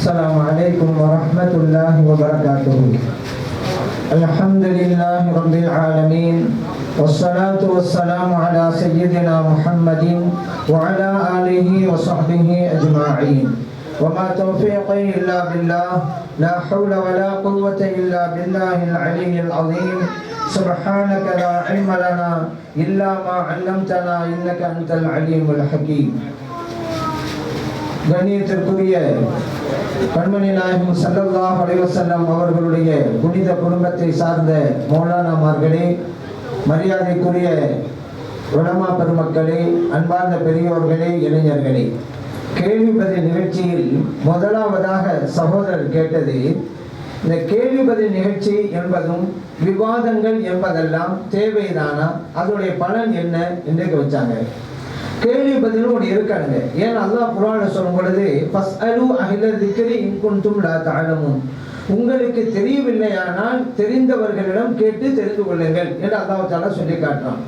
السلام عليكم ورحمة الله وبركاته. الحمد لله رب العالمين والصلاة والسلام على سيدنا محمد وعلى آله وصحبه أجمعين. وما توفيقي إلا بالله، لا حول ولا قوة إلا بالله العلي العظيم. سبحانك لا علم لنا إلا ما علمتنا إنك أنت العليم الحكيم. கண்ணியத்திற்குரிய கண்மணி நாயகம் ஸல்லல்லாஹு அலைஹி வஸல்லம் அவர்களுடைய புனித குடும்பத்தை சார்ந்த மௌலானாமார்களே, மரியாதைக்குரிய உலமா பெருமக்களே, அன்பார்ந்த பெரியோர்களே, இளைஞர்களே, கேள்வி பதில் நிகழ்ச்சியில் முதலாவதாக சகோதரர் கேட்டது, இந்த கேள்வி பதில் நிகழ்ச்சி என்பதும் விவாதங்கள் என்பதெல்லாம் தேவைதானா, அதனுடைய பலன் என்ன என்று வச்சாங்க. கேள்வி பதிலும் ஒன்று இருக்காங்க. ஏன் அல்லாஹ் குர்ஆன்ல சொல்லும் பொழுது ஃபஸ்அலு அஹ்ல ذிக்ரி இன் குன்தும் லா தஅலமூன், உங்களுக்கு தெரியவில்லையானால் தெரிந்தவர்களிடம் கேட்டு தெரிந்து கொள்ளுங்கள் என்று அல்லாஹ் தஆலா சொல்லி காட்டுறான்.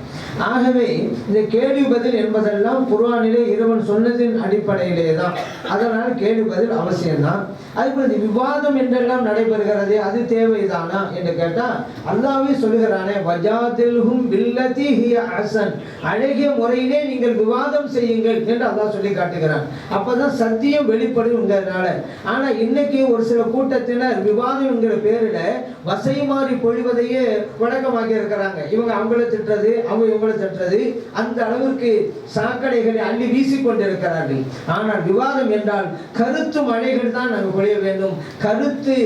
ஆகவே இந்த கேள்வி பதில் என்பதெல்லாம் குர்ஆனிலே இறைவன் சொன்னதின் அடிப்படையிலே தான். அதனால் கேள்வி பதில் அவசியம்தான். அதுபோல் விவாதம் என்றெல்லாம் நடைபெறுகிறது, அது தேவைதானா என்று கேட்டால் அல்லாஹ்வே சொல்லுகிறானே, வஜாதில்ஹும் பில்லதி ஹிய அஹ்சன், அழகிய முறையிலே நீங்கள் விவாதம் செய்யுங்கள் என்று அல்லாஹ் சொல்லி காட்டுகிறான். அப்பதான் சத்தியம் வெளிப்படுங்கிறதுனால. ஆனா இன்னைக்கு ஒரு சில கூட்டத்தினர் விவாதம் என்கிற பேரில் வசை மாறி பொழிவதையே வழக்கமாக்கி இருக்கிறாங்க. இவங்க அவங்கள திட்டுறது, அவங்க இவங்களை திட்டுறது, அந்த அளவிற்கு சாக்கடைகளை அள்ளி வீசிக்கொண்டிருக்கிறார்கள். ஆனால் விவாதம் என்றால் கருத்து மழைகள் தான் நாங்கள் பொழிய வேண்டும். கருத்து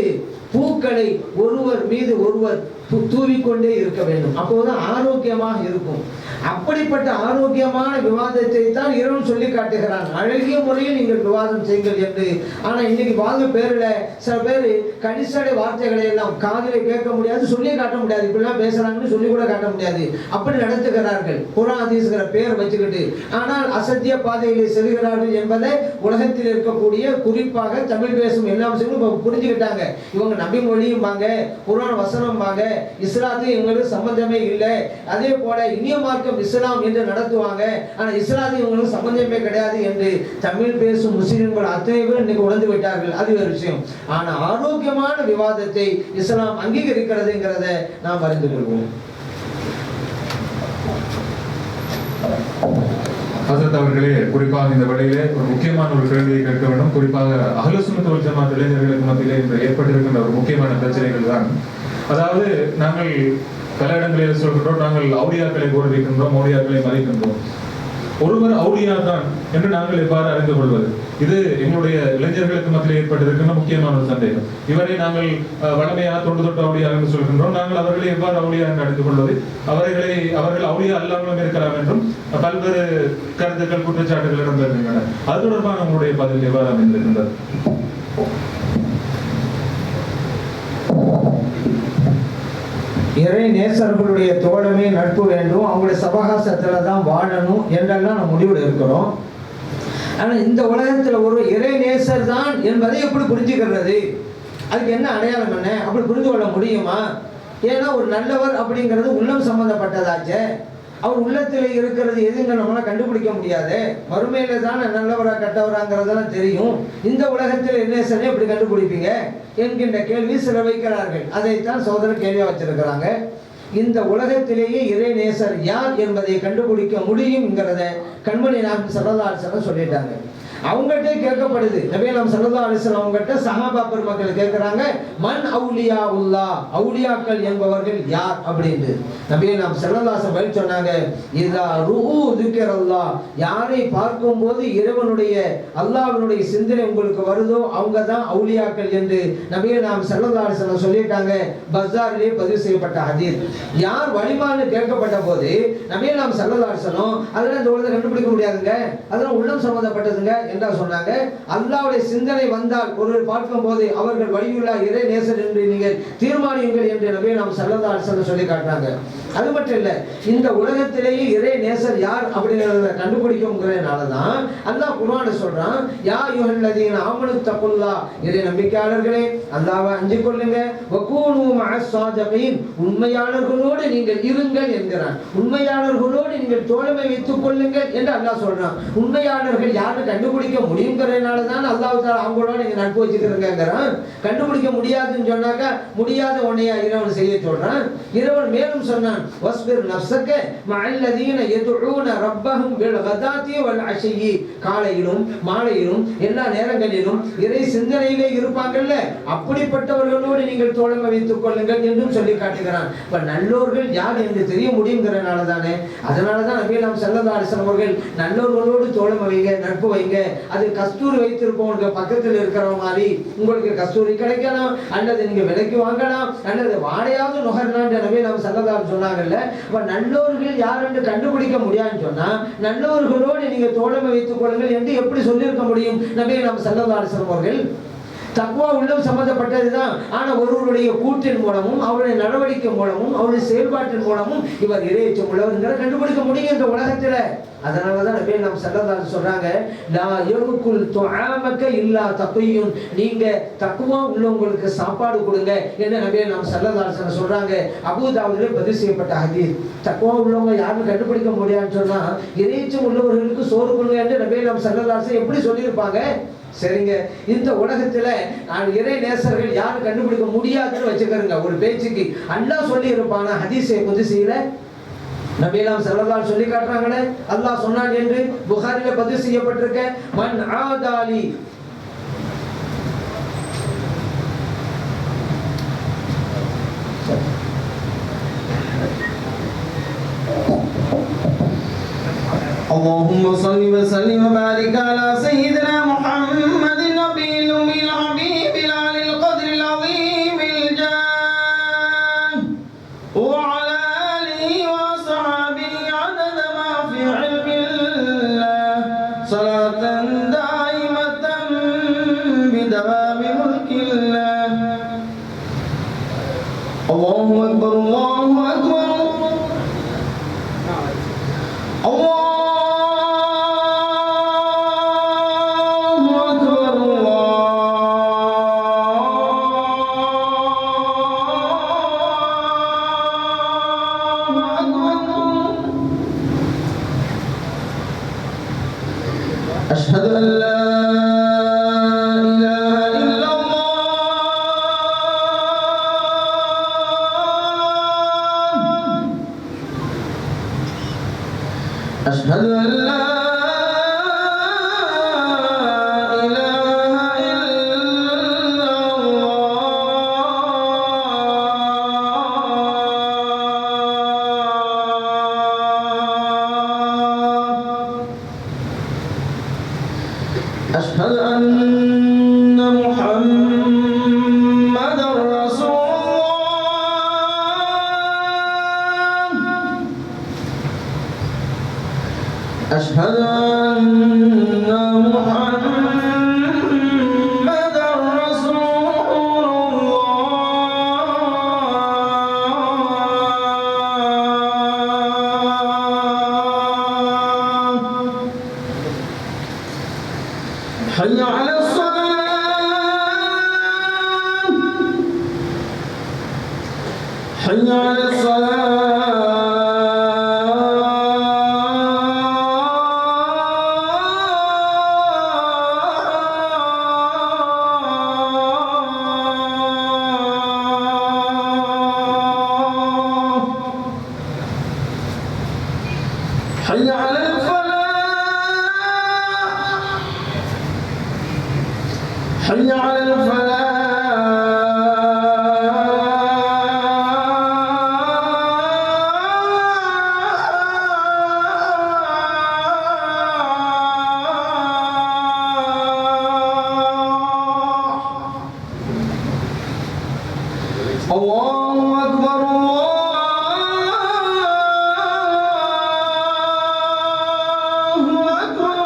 பூக்களை ஒருவர் மீது ஒருவர் தூவிக்கொண்டே இருக்க வேண்டும். அப்போதுதான் ஆரோக்கியமாக இருக்கும். அப்படிப்பட்ட ஆரோக்கியமான விவாதத்தை தான் இறைவன் சொல்லி காட்டுகிறான், அழகிய முறையில் நீங்கள் விவாதம் செய்யுங்கள் என்று. ஆனா இன்னைக்கு வாங்க பேர்ல சில பேர் கணிசடை வார்த்தைகளை எல்லாம் காதிலே கேட்க முடியாது, சொல்லி காட்ட முடியாது, இப்படிலாம் பேசுறாங்கன்னு சொல்லி கூட காட்ட முடியாது, அப்படி நடத்துகிறார்கள். குர்ஆன் ஹதீஸ்ங்கிற பேர் வச்சுக்கிட்டு. ஆனால் அசத்திய பாதையிலே செல்கிறார்கள் என்பதை உலகத்தில் இருக்கக்கூடிய குறிப்பாக தமிழ் பேசும் எல்லா விஷயங்களும் புரிஞ்சுக்கிட்டாங்க. இவங்க நபி மொழியும் வாங்க, குர்ஆன் வசனம் வாங்க, இஸ்லாத்துக்கு இவங்களுக்கு சம்பந்தமே இல்லை. அதே போல இனிய மார்க்கம் இஸ்லாம் என்று நடத்துவாங்க, ஆனா இஸ்லாத்துக்கு இவங்களுக்கு சம்பந்தமே கிடையாது என்று தமிழ் பேசும் முஸ்லிம்கள் அத்தனை பேர் இன்னைக்கு உணர்ந்து விட்டார்கள். அது ஒரு விஷயம். ஆனா ஆரோக்கியமான விவாதத்தை இஸ்லாம் அங்கீகரிக்கிறதுங்கிறத நாம் அறிந்து கொள்வோம். ஹசரத் அவர்களே, குறிப்பாக இந்த வழியிலே ஒரு முக்கியமான ஒரு கேள்வியை கேட்க வேண்டும். குறிப்பாக அஹ்லு சுன்னத் வல் ஜமாத் இளைஞர்களுக்கு மத்தியிலே இன்று ஏற்பட்டிருக்கின்ற ஒரு முக்கியமான பிரச்சனைகள் தான். அதாவது நாங்கள் பல இடங்களில் சொல்கின்றோம், நாங்கள் அவுலியாக்களை போதிக்கின்றோம், அவுலியாக்களை மதிக்கின்றோம். ஒருவர் அவுலியா தான் என்று நாங்கள் எவ்வாறு அறிந்து கொள்வது? இது எங்களுடைய இளைஞர்களுக்கு மத்தியில் ஏற்பட்டிருக்கின்ற முக்கியமான ஒரு சந்தேகம். இவரை நாங்கள் வளமையாக தொண்டு தொட்டு அவுலியா என்று சொல்கின்றோம். நாங்கள் அவர்களை எவ்வாறு அவுலியா என்று அறிந்து கொள்வது? அவர்கள் அவுலியா அல்லாமலும் இருக்கலாம் என்றும் பல்வேறு கருத்துக்கள், குற்றச்சாட்டுகள் இடம்பெறுகின்றன. அது தொடர்பான உங்களுடைய பதில் எவ்வாறு அமைந்திருக்கின்றது? இறை நேசர்களுடைய தோழமை, நட்பு வேண்டும், அவங்களுடைய சபகாசத்துல தான் வாழணும் என்றெல்லாம் நம்ம முடிவில் இருக்கிறோம். ஆனா இந்த உலகத்துல ஒரு இறை நேசர் தான் என்பதை எப்படி புரிஞ்சுக்கிறது? அதுக்கு என்ன அடையாளம், என்ன அப்படி புரிந்து கொள்ள முடியுமா? ஏன்னா ஒரு நல்லவர் அப்படிங்கிறது உள்ளம் சம்பந்தப்பட்டதாச்சே. அவர் உள்ளத்தில் இருக்கிறது எதுங்க நம்மளால கண்டுபிடிக்க முடியாது. மறுமையில தான் நல்லவரா கெட்டவராங்கிறதெல்லாம் தெரியும். இந்த உலகத்தில் என்ன சரி எப்படி கண்டுபிடிப்பீங்க என்கின்ற கேள்வி சில வைக்கிறார்கள். அதைத்தான் சோதரர் கேள்வியா வச்சிருக்கிறாங்க. இந்த உலகத்திலேயே இறை நேசர் யார் என்பதை கண்டுபிடிக்க முடியும்ங்கிறத கண்மணி நாயகம் ஸல்லல்லாஹு அலைஹி வஸல்லம் சொல்லிட்டாங்க. அவங்ககிட்ட கேட்கப்படுது, நபிகள் நாயகம் ஸல்லல்லாஹு அலைஹி வஸல்லம் அவங்ககிட்ட சஹாபா பெருமக்கள் கேட்கிறாங்க, மன் அவுலியா உல்லாஹ், அவுலியாக்கள் என்பவர்கள் யார் அப்படின்னு. நபிகள் நாயகம் ஸல்லல்லாஹு அலைஹி வஸல்லம் சொன்னாங்க, இதா ரூஉ ذிக்ரல்லாஹ், யாரை பார்க்கும்போது இறைவனுடைய அல்லாஹ்வினுடைய சிந்தனை உங்களுக்கு வருதோ அவங்க தான் அவுலியாக்கள் என்று நபிகள் நாயகம் ஸல்லல்லாஹு அலைஹி வஸல்லம் சொல்லிட்டாங்க. பஸாரிலே பதிவு செய்யப்பட்ட ஹதீஸ். யார் வலிமான்னு கேட்கப்பட்ட போது நபிகள் நாயகம் ஸல்லல்லாஹு அலைஹி வஸல்லம் அதெல்லாம் இந்த உலகத்தை கண்டுபிடிக்க முடியாதுங்க, அதெல்லாம் உள்ளம் சம்பந்தப்பட்டதுங்க என்றா சொன்னாங்க. அல்லாஹ்வுடைய சிந்தனை வந்தால் ஒருவர் பார்க்கும் போது அவர்கள் வலியுல்லா இறை நேசர் என்று நீங்கள் தீர்மானியுங்கள் என்று நபிகள் நாயகம் ஸல்லல்லாஹு அலைஹி வஸல்லம் சொல்லி காட்டுறாங்க. அது மட்டும் இல்ல, இந்த உலகத்திலேயே இறை நேசர் யார் அப்படிங்கறத கண்டுபிடிக்கும்ங்கிறதுனால தான் அல்லாஹ் குர்ஆன்ல சொல்றான், யா அய்யுஹல்லதீன ஆமனு தக்குல்லாஹ், இறை நம்பிக்கையாளர்களே அல்லாஹ்வை அஞ்சிக் கொள்ளுங்க, வகூனு மஅஸ் ஸாதிகீன், உண்மையாளர்களோடு நீங்கள் இருங்கள் என்கிறான். உண்மையாளர்களோடு நீங்கள் தோழமை வைத்துக் கொள்ளுங்கள் என்று அல்லாஹ் சொல்றான். உண்மையாளர்கள் யாரு கண்டுபிடிக்க கண்டுபிடிக்க முடியுங்கிறதுனால தான் அல்லாஹ் தஆலா அவங்களோட நீங்க நட்பு வச்சுக்கிறீங்கிறான். கண்டுபிடிக்க முடியாதுன்னு சொன்னாக்கா முடியாத உன்னையா இறைவன் செய்ய சொல்றான். இறைவன் மேலும் சொன்னான், வஸ்பிர் நஃப்ஸக மஅல்லதீன யதுஊன ரப்பஹும் பில் கதாத்தி வல் அஷியி, காலையிலும் மாலையிலும் எல்லா நேரங்களிலும் இறை சிந்தனையிலே இருப்பாங்கல்ல, அப்படிப்பட்டவர்களோடு நீங்கள் தோழமை வைத்துக் கொள்ளுங்கள் என்றும் சொல்லி காட்டுகிறான். இப்ப நல்லோர்கள் யார் என்று தெரிய முடியுங்கிறனால தானே, அதனால தான் நபி நாம் ஸல்லல்லாஹு அலைஹி வஸல்லம் அவர்கள் நல்லோர்களோடு தோழமை வைங்க, நட்பு வைங்க. அது கஸ்தூரி வைத்திருப்பவங்க பக்கத்தில் இருக்கிற மாதிரி உங்களுக்கு கஸ்தூரி கிடைக்கலாம், அல்லது நீங்க விலைக்கு வாங்கலாம், அல்லது வாடையாவது நுகரலாம். நபி நாம் ஸல்லல்லாஹு அலைஹி சொன்னாங்கல்ல. அப்ப நல்லோர்கள் யார் என்று கண்டுபிடிக்க முடியாதுன்னு சொன்னா நல்லோர்களோடு நீங்க தோழமை வைத்துக் கொள்ளுங்கள் என்று எப்படி சொல்லியிருக்க முடியும் நபி நாம் ஸல்லல்லாஹு அலைஹி வஸல்லம் அவர்கள்? தக்வா உள்ளம் சம்பந்தப்பட்டதுதான். ஆனா ஒருவருடைய கூற்றின் மூலமும் அவருடைய நடவடிக்கை மூலமும் அவருடைய செயல்பாட்டின் மூலமும் இவர் இறையச்சம் உள்ளவர்ங்கிற கண்டுபிடிக்க முடியும் இந்த உலகத்துல. அதனாலதான் நபி நாம் ஸல்லல்லாஹு அலைஹி சொல்றாங்க, லா யகுல் துஆமக இல்லா தக்வியுன், நீங்க தக்வா உள்ளவங்களுக்கு சாப்பாடு கொடுங்க என்று நபி நாம் ஸல்லல்லாஹு அலைஹி சொல்றாங்க. அபூதாவுதிலே பதிவு செய்யப்பட்ட ஹதீஸ். தக்வா உள்ளவங்க யாரும் கண்டுபிடிக்க முடியாதுன்னு சொன்னா இறையச்சம் உள்ளவர்களுக்கு சோறு கொடுங்க என்று நபி நாம் ஸல்லல்லாஹு அலைஹி எப்படி சொல்லியிருப்பாங்க? சரிங்க, இந்த உலகத்துல இறை நேசர்கள் யாரும் கண்டுபிடிக்க முடியாதுன்னு வச்சுக்கிறங்க. ஒரு பேச்சுக்கு அல்லாஹ் சொல்லி இருப்பானா ஹதீஸே குதுசியில நபி நாம் ஸல்லல்லாஹு அலைஹி சொல்லி காட்டுறாங்களே, அல்லாஹ் சொன்னான் என்று புகாரில பதிவு செய்யப்பட்டிருக்க, மன் ஆதாலி اللهم صل وسلم وبارك على سيدنا محمد النبي الأمي الحبيب العلي القدر العظيم الجاه وعلى آله وصحبه عدد ما في علم الله صلاة دائمة بدوام ملك الله. الله أكبر الله أكبر الله أشهد أن لا إله إلا الله أشهد أن لا إله إلا الله أشهد أن محمدًا رسول الله أشهد أن محمدًا رسول الله. حي على الصلاة حي على الصلاة حي على الفلاح حي على الفلاح. الله أكبر الله أكبر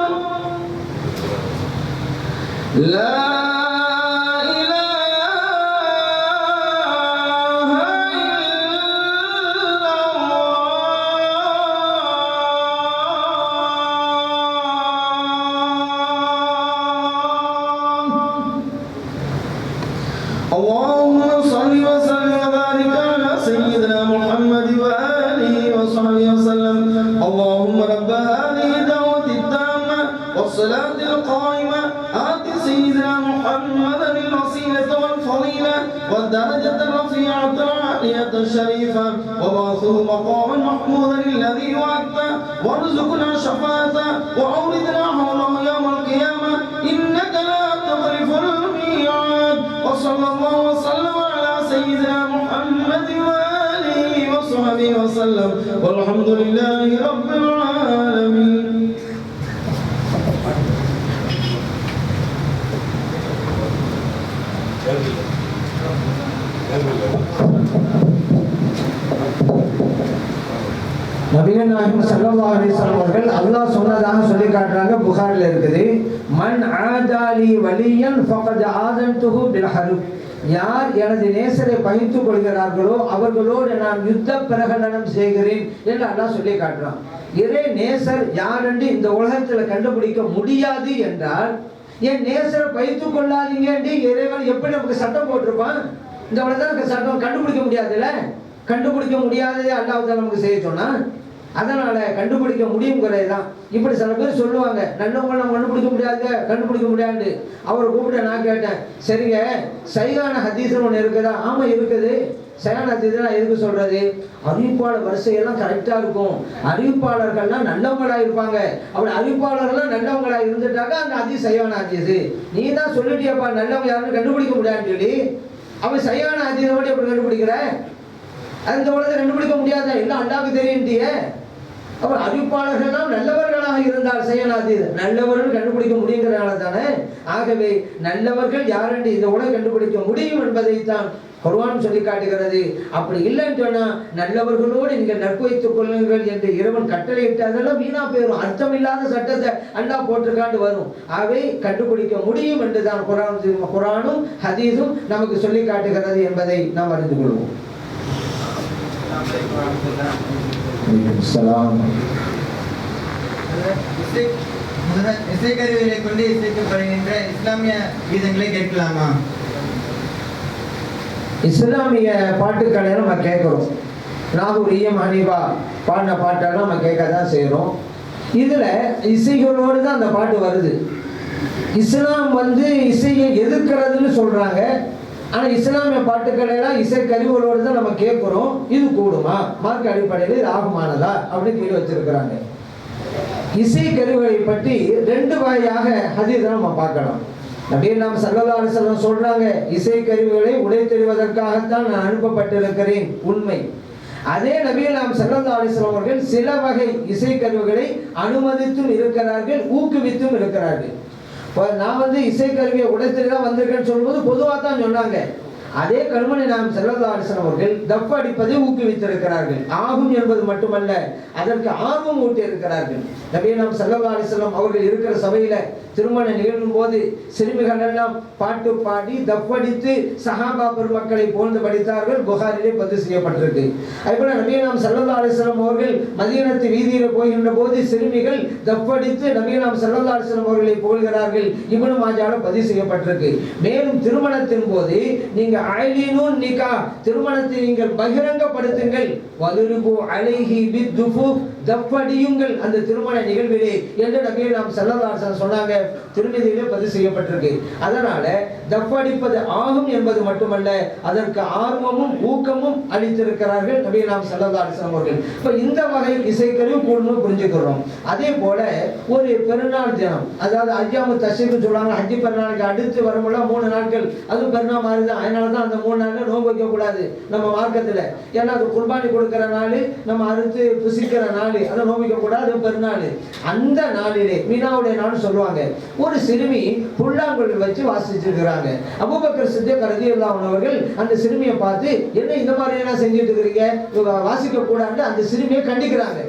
لا اللهم صل وسلم وبارك على سيدنا محمد وآله وصحبه وسلم. اللهم رب هذه الدعوة التامة والصلاة القائمة آت سيدنا محمدا الوسيلة والفضيلة والدرجة الرفيعة العالية الشريفة وبعثه مقاما محمودا الذي وعدته وارزقنا شفاعته وأوردنا حوله يوم القيامة إنك لا تخلف الميعاد. وصلى الله وسلم على سيدنا محمد وآله وصحبه وسلم والحمد لله رب العالمين. நபிகள் நாயகம் ஸல்லல்லாஹு அலைஹி வஸல்லம் அவர்கள் அல்லாஹ் சொன்னதாக சொல்லி காட்டுறாங்க. புகாரில் இருக்குது, மன் ஆதாலி வலியன் ஃபகத் ஆதன்துஹு பில் ஹர்ப். யார் எனது நேசரை பகிர்ந்து கொள்கிறார்களோ அவர்களோடு நான் யுத்த பிரகடனம் செய்கிறேன் என்று அல்லாஹ் சொல்லி காட்டுறான். இறை நேசர் யார் என்று இந்த உலகத்தில் கண்டுபிடிக்க முடியாது என்றால் என் நேசரை பகிர்ந்து கொள்ளாதீங்க என்று இறைவன் எப்படி நமக்கு சட்டம் போட்டிருப்பான்? இந்த உலகத்தில் சட்டம் கண்டுபிடிக்க முடியாதுல்ல. கண்டுபிடிக்க முடியாததே அல்லாஹ் தான் நமக்கு செய்ய சொன்னா. அதனால கண்டுபிடிக்க முடியுங்கிறது தான். இப்படி சில பேர் சொல்லுவாங்க, நல்லவங்க நம்ம கண்டுபிடிக்க முடியாது. அவரை கூப்பிட்டு நான் கேட்டேன், சரிங்க சைகான ஹதீஸ்னு ஒன்று இருக்குதா? ஆமா இருக்குது. சைகான ஹதீஸ்லாம் எதுக்கு சொல்றது? அறிவிப்பாளர் வரிசையெல்லாம் கரெக்டா இருக்கும், அறிவிப்பாளர்கள்லாம் நல்லவங்களா இருப்பாங்க. அப்படி அறிவிப்பாளர்கள்லாம் நல்லவங்களா இருந்துட்டாக்கா அந்த ஹதீஸ் சைகான ஹதீஸ். நீ தான் சொல்லிட்டியப்பா நல்லவங்க யாருன்னு கண்டுபிடிக்க முடியாதுன்னு சொல்லி. அவன் சைகான ஹதீஸை மட்டும் எப்படி கண்டுபிடிக்கிற? அந்த உலகத்தை கண்டுபிடிக்க முடியாத எல்லாம் அல்லாஹ்வுக்கு தெரியும்ட்டிய. அவர் அறிவிப்பாளர்கள்லாம் நல்லவர்களாக இருந்தால் செய்யலாது, நல்லவர்கள் கண்டுபிடிக்க முடியுங்கிறனால தானே. ஆகவே நல்லவர்கள் யாரென்று இந்த உலகம் கண்டுபிடிக்க முடியும் என்பதைத்தான் குர்ஆன் சொல்லி காட்டுகிறது. அப்படி இல்லைன்னு சொன்னா நல்லவர்களோடு நீங்கள் நட்பு வைத்துக் கொள்ளுங்கள் என்று இறைவன் கட்டளையிட்டு அதெல்லாம் வீணா போயிடும். அர்த்தம் இல்லாத சட்டத்தை அல்லாஹ் போட்டிருக்காண்டு வரும். ஆகவே கண்டுபிடிக்க முடியும் என்றுதான் குர்ஆனும் ஹதீஸும் நமக்கு சொல்லி காட்டுகிறது என்பதை நாம் அறிந்து கொள்வோம். இசைக்கருவிகளை கொண்டு இசைக்கப்படுகின்ற இஸ்லாமிய கீதங்களை கேட்கலாமா? இஸ்லாமிய பாட்டுக்களை நம்ம கேட்கிறோம். நாகூரியம் ஹனீஃபா பாடின பாட்டெல்லாம் நம்ம கேட்க தான் செய்கிறோம். இதில் இசைகளோடு தான் அந்த பாட்டு வருது. இஸ்லாம் இசையை எதிர்க்கிறதுன்னு சொல்கிறாங்க. ஆனால் இஸ்லாமிய பாட்டுக்களை எல்லாம் இசைக்கருவிகளோடு தான் நம்ம கேட்குறோம். இது கூடுமா? மார்க்க அடிப்படையில் இது ஆகுமானதா அப்படின்னு கேள்வி வச்சிருக்கிறாங்க. இசைக்கருவிகளை பற்றி ரெண்டு வகையாக ஹதீஸை நம்ம பார்க்கலாம். நபிகள் ஸல்லல்லாஹு அலைஹி வஸல்லம் சொல்றாங்க, இசைக்கருவிகளை உடைத்தெறிவதற்காகத்தான் நான் அனுப்பப்பட்டிருக்கிறேன். உண்மை. அதே நபிகள் ஸல்லல்லாஹு அலைஹி வஸல்லம் அவர்கள் சில வகை இசைக்கருவிகளை அனுமதித்தும் இருக்கிறார்கள், ஊக்குவித்தும் இருக்கிறார்கள். நான் இசைக்கருவியை உடைத்து தான் வந்திருக்கேன்னு சொல்லும்போது பொதுவாக தான் சொன்னாங்க. அதே கண்மணி நாயகம் ஸல்லல்லாஹு அலைஹி வஸல்லம் அவர்கள் தப் அடிப்பதை ஊக்குவித்திருக்கிறார்கள். ஆகும் என்பது மட்டுமல்ல, அதற்கு ஆர்வம் ஊட்டி இருக்கிறார்கள். நபிகள் ஸல்லல்லாஹு அலைஹி வஸல்லம் அவர்கள் இருக்கிற சபையில திருமணம் நிகழும் போது சிறுமிகள் எல்லாம் பாட்டு பாடி தப்படித்து சஹாபா பெருமக்களை போன்று படித்தார்கள். புகாரிலே பதிவு செய்யப்பட்டிருக்கு. அதேபோல நபிகள் ஸல்லல்லாஹு அலைஹி வஸல்லம் அவர்கள் மதீனத்து வீதியில போகின்ற போது சிறுமிகள் தப்படித்து நபிகள் ஸல்லல்லாஹு அலைஹி வஸல்லம் அவர்களை புகழ்கிறார்கள். இப்னு மாஜால பதிவு செய்யப்பட்டிருக்கு. மேலும் திருமணத்தின் போது நீங்க அலினுன் நிகா, திருமணத்தை நீங்கள் பகிரங்கப்படுத்துங்கள், வலுருபு அலைஹி பித்துஃபு, தப்படியுங்கள் அந்த திருமண நிகழ்விலே என்று நபிகள் ஸல்லல்லாஹு அலைஹி வஸல்லம் சொன்னாங்க. திருமதியிலே பதிவு செய்யப்பட்டிருக்கு. அதனால தப்படிப்பது ஆகும் என்பது மட்டுமல்ல, அதற்கு ஆர்வமும் ஊக்கமும் அளித்திருக்கிறார்கள் நபிகள் ஸல்லல்லாஹு அலைஹி வஸல்லம் அவர்கள். இப்ப இந்த வகை இசைக்கருவி கூடணும் புரிஞ்சுக்கிறோம். அதே போல ஒரு பெருநாள் தினம், அதாவது ஐயாமு தஷ்ரீக் சொல்லுவாங்க. ஹஜ்ஜி பெருநாளுக்கு அடுத்து வரும்போது 3 நாட்கள் அது பெருநாள் மாதிரி தான். அதனாலதான் அந்த 3 நாள்ல நோன்பு வைக்க கூடாது நம்ம மார்க்கத்துல. ஏன்னா அது குர்பானி கொடுக்கிற நாள், நம்ம அறுத்து புசிக்கிற நாள், அதை நோன்பு வைக்க கூடாது, பெருநாள். அந்த நாளிலே மீனாவுடைய நாள் சொல்லுவாங்க. ஒரு சிறுமி புல்லாங்குழல் வச்சு வாசிச்சிருக்கிறாங்க. அபூபக்கர் சித்திக் ரலியல்லாஹு அன்ஹு அவர்கள் அந்த சிறுமியை பார்த்து, என்ன இந்த மாதிரி எல்லாம் செஞ்சுட்டு இருக்கிறீங்க, வாசிக்க கூடாதுன்னு அந்த சிறுமியை கண்டிக்கிறாங்க.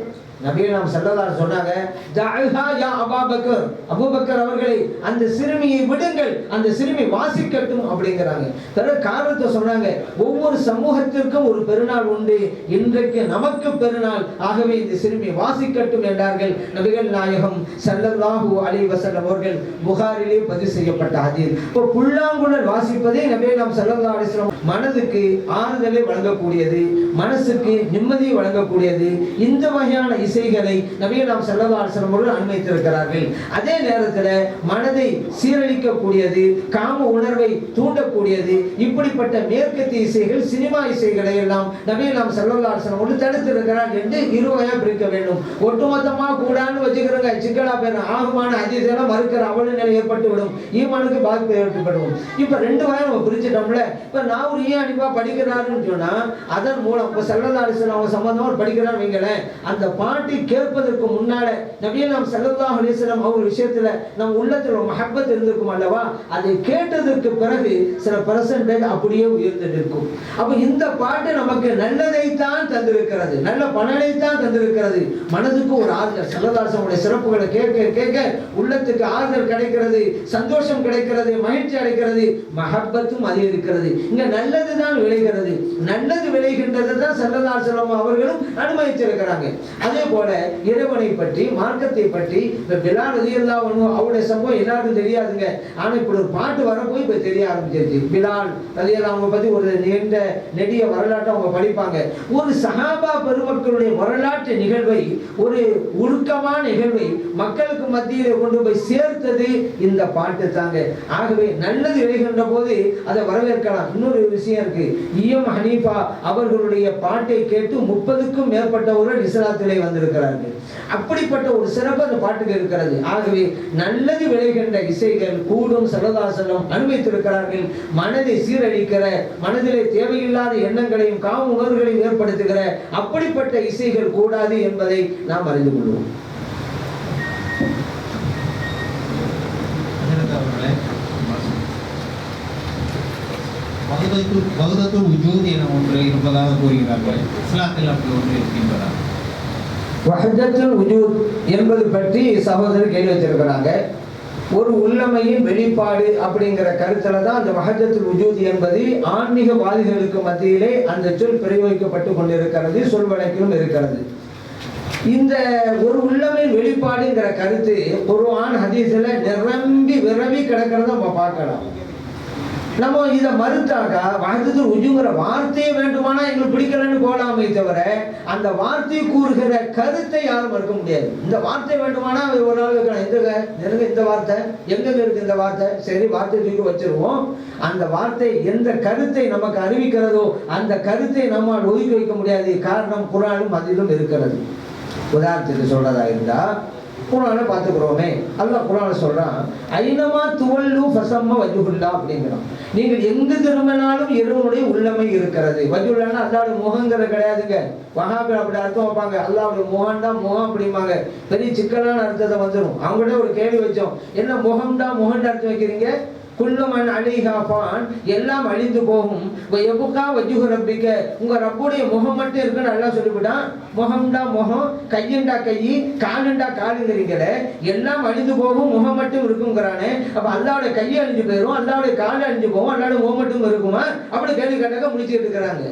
நபிகள் ஸல்லல்லாஹு அலைஹி சொன்னாங்க, தஅஹா யா அபூபக்கர், அபூபக்கர் அவர்களை அந்த சிறுமியை விடுங்கள், அந்த சிறுமி வாசிக்கட்டும் அப்படிங்கிறாங்க. பிறகு காரணத்தை சொன்னாங்க, ஒவ்வொரு சமூகத்திற்கும் ஒரு பெருநாள் உண்டு, இன்றைக்கு நமக்கு பெருநாள், ஆகவே இந்த சிறுமி வாசிக்கட்டும் என்றார்கள் நபிகள் நாயகம் ஸல்லல்லாஹு அலைஹி வஸல்லம் அவர்கள். புகாரிலே பதிவு செய்யப்பட்ட ஹதீஸ். இப்போ புல்லாங்குழல் வாசிப்பதே நபிகள் ஸல்லல்லாஹு அலைஹி வஸல்லம் மனதுக்கு ஆறுதலை வழங்கக்கூடியது, மனசுக்கு நிம்மதியை வழங்கக்கூடியது. இந்த வகையான இசைகளை நபிகள் ஸல்லல்லாஹு அலைஹி வஸல்லம் அவர்கள் அனுமதித்திருக்கிறார்கள். அதே நேரத்தில் மனதை சீரழிக்கக்கூடியது, காம உணர்வை தூண்டக்கூடியது, இப்படிப்பட்ட மேற்கத்திய இசைகள், சினிமா இசைகளை எல்லாம் நபிகள் ஸல்லல்லாஹு அலைஹி வஸல்லம் அவர்கள் தடுத்திருக்கிறார் என்று இருவகையாக பிரிக்க வேண்டும். ஒட்டுமொத்தமா கூடான்னு வச்சுக்கிறோங்க, சிக்கலா பேர் ஆகுமான அதிசயம் மறுக்கிற அவல நிலை ஏற்பட்டுவிடும், ஈமானுக்கு பாதிப்பு ஏற்பட்டுவிடும். இப்ப ரெண்டு வகை நம்ம பிரிச்சுட்டோம்ல. இப்ப நான் ஒரு ஈயானிப்பா படிக்கிறாருன்னு சொன்னா அதன் மூலம் இப்ப ஸல்லல்லாஹு அலைஹி வஸல்லம் அவங்க சம்பந்தமா ஒரு படிக்கிறார் வைங்களேன், அந்த பாட்டை கேட்பதற்கு முன்னால நபிகள் ஸல்லல்லாஹு அலைஹி வஸல்லம் அவங்க விஷயத்துல நம்ம உள்ளத்துல ஒரு மஹப்பத் இருந்திருக்கும் அல்லவா, அதை கேட்டதற்கு பிறகு சில பெர்சன்டேஜ் அப்படியே உயர்ந்து நிற்கும். அப்ப இந்த பாட்டு நமக்கு நல்லதைத்தான் தந்திருக்கிறது, நல்ல பலனைத்தான் தந்திருக்கிறது. மனதுக்கு ஒரு ஆறுதல், ஸல்லல்லாஹு அலைஹி வஸல்லம் சிறப்புகளை கேட்க கேட்க உள்ளத்துக்கு ஆறுதல் கிடைக்கிறது, சந்தோஷம் கிடைக்கிறது, மகிழ்ச்சி அடைக்கிறது, மஹப்பத்தும் அதிகரிக்கிறது. இங்க நல்லதுதான் விளைகிறது, நல்லது விளைகின்றது தான் ஸல்லல்லாஹு அலைஹி வஸல்லம் அவர்களும் அனுமதிச்சிருக்கிறாங்க. அதே போல இறைவனை பற்றி, மார்க்கத்தை பற்றி பிலால் ரலியல்லாஹு அன்ஹு அவருடைய சம்பவம் எல்லாருக்கும் தெரியாதுங்க. ஆனா இப்படி ஒரு பாட்டு வரப்போய் இப்ப தெரிய ஆரம்பிச்சிருச்சு. பிலால் ரலியல்லாஹு அன்ஹு பத்தி ஒரு நீண்ட நெடிய வரலாற்றை அவங்க படிப்பாங்க. ஒரு சஹாபா பெருமக்களுடைய வரலாற்று நிகழ்வை, ஒரு உருக்கமான நிகழ்வை மக்களுக்கு மத்தியிலே கொண்டு போய் சேர்த்தது இந்த பாட்டு தாங்க. ஆகவே நல்லது விளைகின்ற போது அதை வரவேற்கலாம். இன்னொரு விஷயம் இருக்கு, இஎம் ஹனீஃபா அவர்களுடைய பாட்டை கேட்டு 30க்கும் மேற்பட்டவர்கள் இஸ்லாத்திலே வந்திருக்கிறார்கள். அப்படிப்பட்ட ஒரு சிறப்பு அந்த பாட்டுக்கு இருக்கிறது. ஆகவே நல்லது விளைகின்ற இசைகள் கூடும் ஸல்லல்லாஹு அலைஹி வஸல்லம் அனுமதித்திருக்கிறார்கள். மனதை சீரழிக்கிற, மனதிலே தேவையில்லாத எண்ணங்களையும் காம உணர்வுகளையும் ஏற்படுத்துகிற அப்படிப்பட்ட இசைகள் கூடாது என்பதை நாம் அறிந்து கொள்வோம். வஹ்தத்துல் வஜூத் என ஒன்று இருப்பதாக கூறுகிறார்கள். இஸ்லாத்தில் அப்படி ஒன்று இருக்கின்றதா? வஹ்தத்துல் வஜூத் என்பது பற்றி சகோதரர் கேள்வி வச்சிருக்கிறாங்க. ஒரு உள்ளமையின் வெளிப்பாடு அப்படிங்கிற கருத்துல தான் அந்த வஹ்தத்துல் வஜூத் என்பது ஆன்மீகவாதிகளுக்கு மத்தியிலே அந்த சொல் பிரயோகிக்கப்பட்டு கொண்டிருக்கிறது, சொல் வழக்கிலும் இருக்கிறது. இந்த ஒரு உள்ளமையின் வெளிப்பாடுங்கிற கருத்து குர்ஆன் ஹதீஸ்ல நிரம்பி விரவி கிடக்கிறத நம்ம பார்க்கலாம். நம்ம இதை மறுத்தாக்கா வஹ்தத்துல் வஜூத்ங்கிற வார்த்தையே வேண்டுமானா எங்களுக்கு பிடிக்கலன்னு போலாமே தவிர அந்த வார்த்தை கூறுகிற கருத்தை யாரும் மறுக்க முடியாது. இந்த வார்த்தை வேண்டுமானா ஒரு நாள் இருக்கலாம், இந்த வார்த்தை எங்க இருக்கு, இந்த வார்த்தை சரி வார்த்தை தூக்கி வச்சிருவோம். அந்த வார்த்தை எந்த கருத்தை நமக்கு அறிவிக்கிறதோ அந்த கருத்தை நம்மால் ஒதுக்கி வைக்க முடியாது. காரணம் குர்ஆனும் அதிலும் இருக்கிறது. உதாரணத்துக்கு சொல்றதா இருந்தா குர்ஆனை பார்த்துக்கிறோமே, அல்லாஹ் குர்ஆனை சொல்றான், ஐனமா துவல்லு ஃபஸம்ம வஜ்ஹுல்லாஹ் அப்படிங்கிறான். நீங்கள் எங்கு திரும்பினாலும் இறைவனுடைய உள்ளமை இருக்கிறது. வஜ்ஹுல்லாஹ்னா அல்லாஹ்வுடைய முகங்கிறது கிடையாதுங்க. வஹாபி அப்படி அர்த்தம் வைப்பாங்க, அல்லாஹ்வுடைய முகம் தான் முகம் அப்படிம்பாங்க. பெரிய சிக்கலான அர்த்தத்தை வந்துடும். அவங்கள்ட்ட ஒரு கேள்வி வச்சோம், என்ன முகம்டா முகம்டா அர்த்தம் வைக்கிறீங்க? குல்லுமன் அலைஹா ஃபான், எல்லாம் அழிந்து போகும். வயபுகா வஜ்ஹு ரப்பிக, உங்க ரப்புடைய முகம் மட்டும் இருக்குன்னு அல்லாஹ் சொல்லிவிட்டான். முகம்டா முகம், கையண்டா கை, காலுண்டா காலுங்கிறீங்களே, எல்லாம் அழிந்து போகும், முகம் மட்டும் இருக்குங்கிறானே. அப்ப அல்லாஹ்வுடைய கையை அழிஞ்சு போயிடும், அல்லாஹ்வுடைய கால் அழிஞ்சு போகும், அல்லாஹ்வுடைய முகம் மட்டும் இருக்குமா? அப்படி கேள்வி கேட்டாக்க முடிச்சுட்டு இருக்கிறாங்க.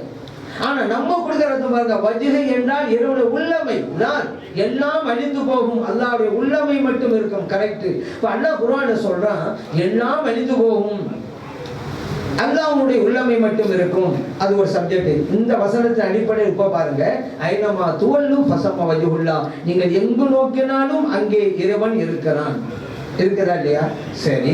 ஆனா நம்ம கொடுக்கறது பாருங்க, வஜ்ஹு என்றால் இறைவனுடைய உள்ளமை தான், எல்லாம் அழிந்து போகும், அல்லாஹ்வுடைய உள்ளமை மட்டும் இருக்கும். கரெக்ட். இப்ப அல்லாஹ் குர்ஆன்ல சொல்றான் எல்லாம் அழிந்து போகும், அல்லாஹ்வுடைய உள்ளமை மட்டும் இருக்கும். அது ஒரு சப்ஜெக்ட். இந்த வசனத்தின் அடிப்படையில் இப்ப பாருங்க, ஐனமா துவல்லு ஃபஸம்ம வஜ்ஹுல்லாஹ், நீங்கள் எங்கு நோக்கினாலும் அங்கே இறைவன் இருக்கிறான். இருக்கிறதா இல்லையா? சரி.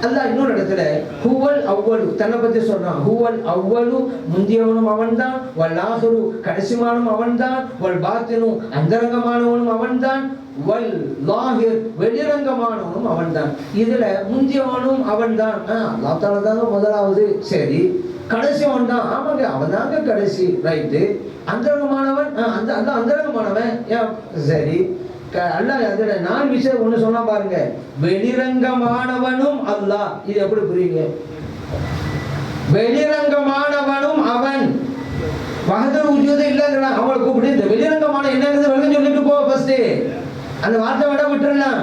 அல்லாஹ் இன்னொரு இடத்துல ஹுவல் அவ்வலு தன்னை பத்தி சொல்றான். ஹுவல் அவ்வலு, முந்தியவனும் அவன்தான், வல் ஆஹிரு கடைசிமானும் அவன்தான், வல் பாத்தினு அந்தரங்கமானவனும் அவன்தான், வல் லாஹிர் வெளிரங்கமானவனும் அவன்தான். இதுல முந்தியவனும் அவன்தான், அல்லாஹ் தஆலா தாங்க முதலாவது. சரி. கடைசிவன் தான், ஆமாங்க அவன் தாங்க கடைசி. ரைட்டு. அந்தரங்கமானவன், அந்த அந்தரங்கமானவன். சரி. அல்லாஹ் அதுல 4 விஷயம் ஒண்ணு சொன்னா பாருங்க, வெளிரங்கமானவனும் அல்லாஹ். இது எப்படி புரியுங்க? வெளிரங்கமானவனும் அவன். வஹ்தத்துல் வஜூத் இல்லங்கறான். அவளை கூப்பிட்டு இந்த வெளிரங்கமான என்னங்கிறது விளக்கம் சொல்லிட்டு போ ஃபர்ஸ்ட். அந்த வார்த்தை விட விட்டுறலாம்.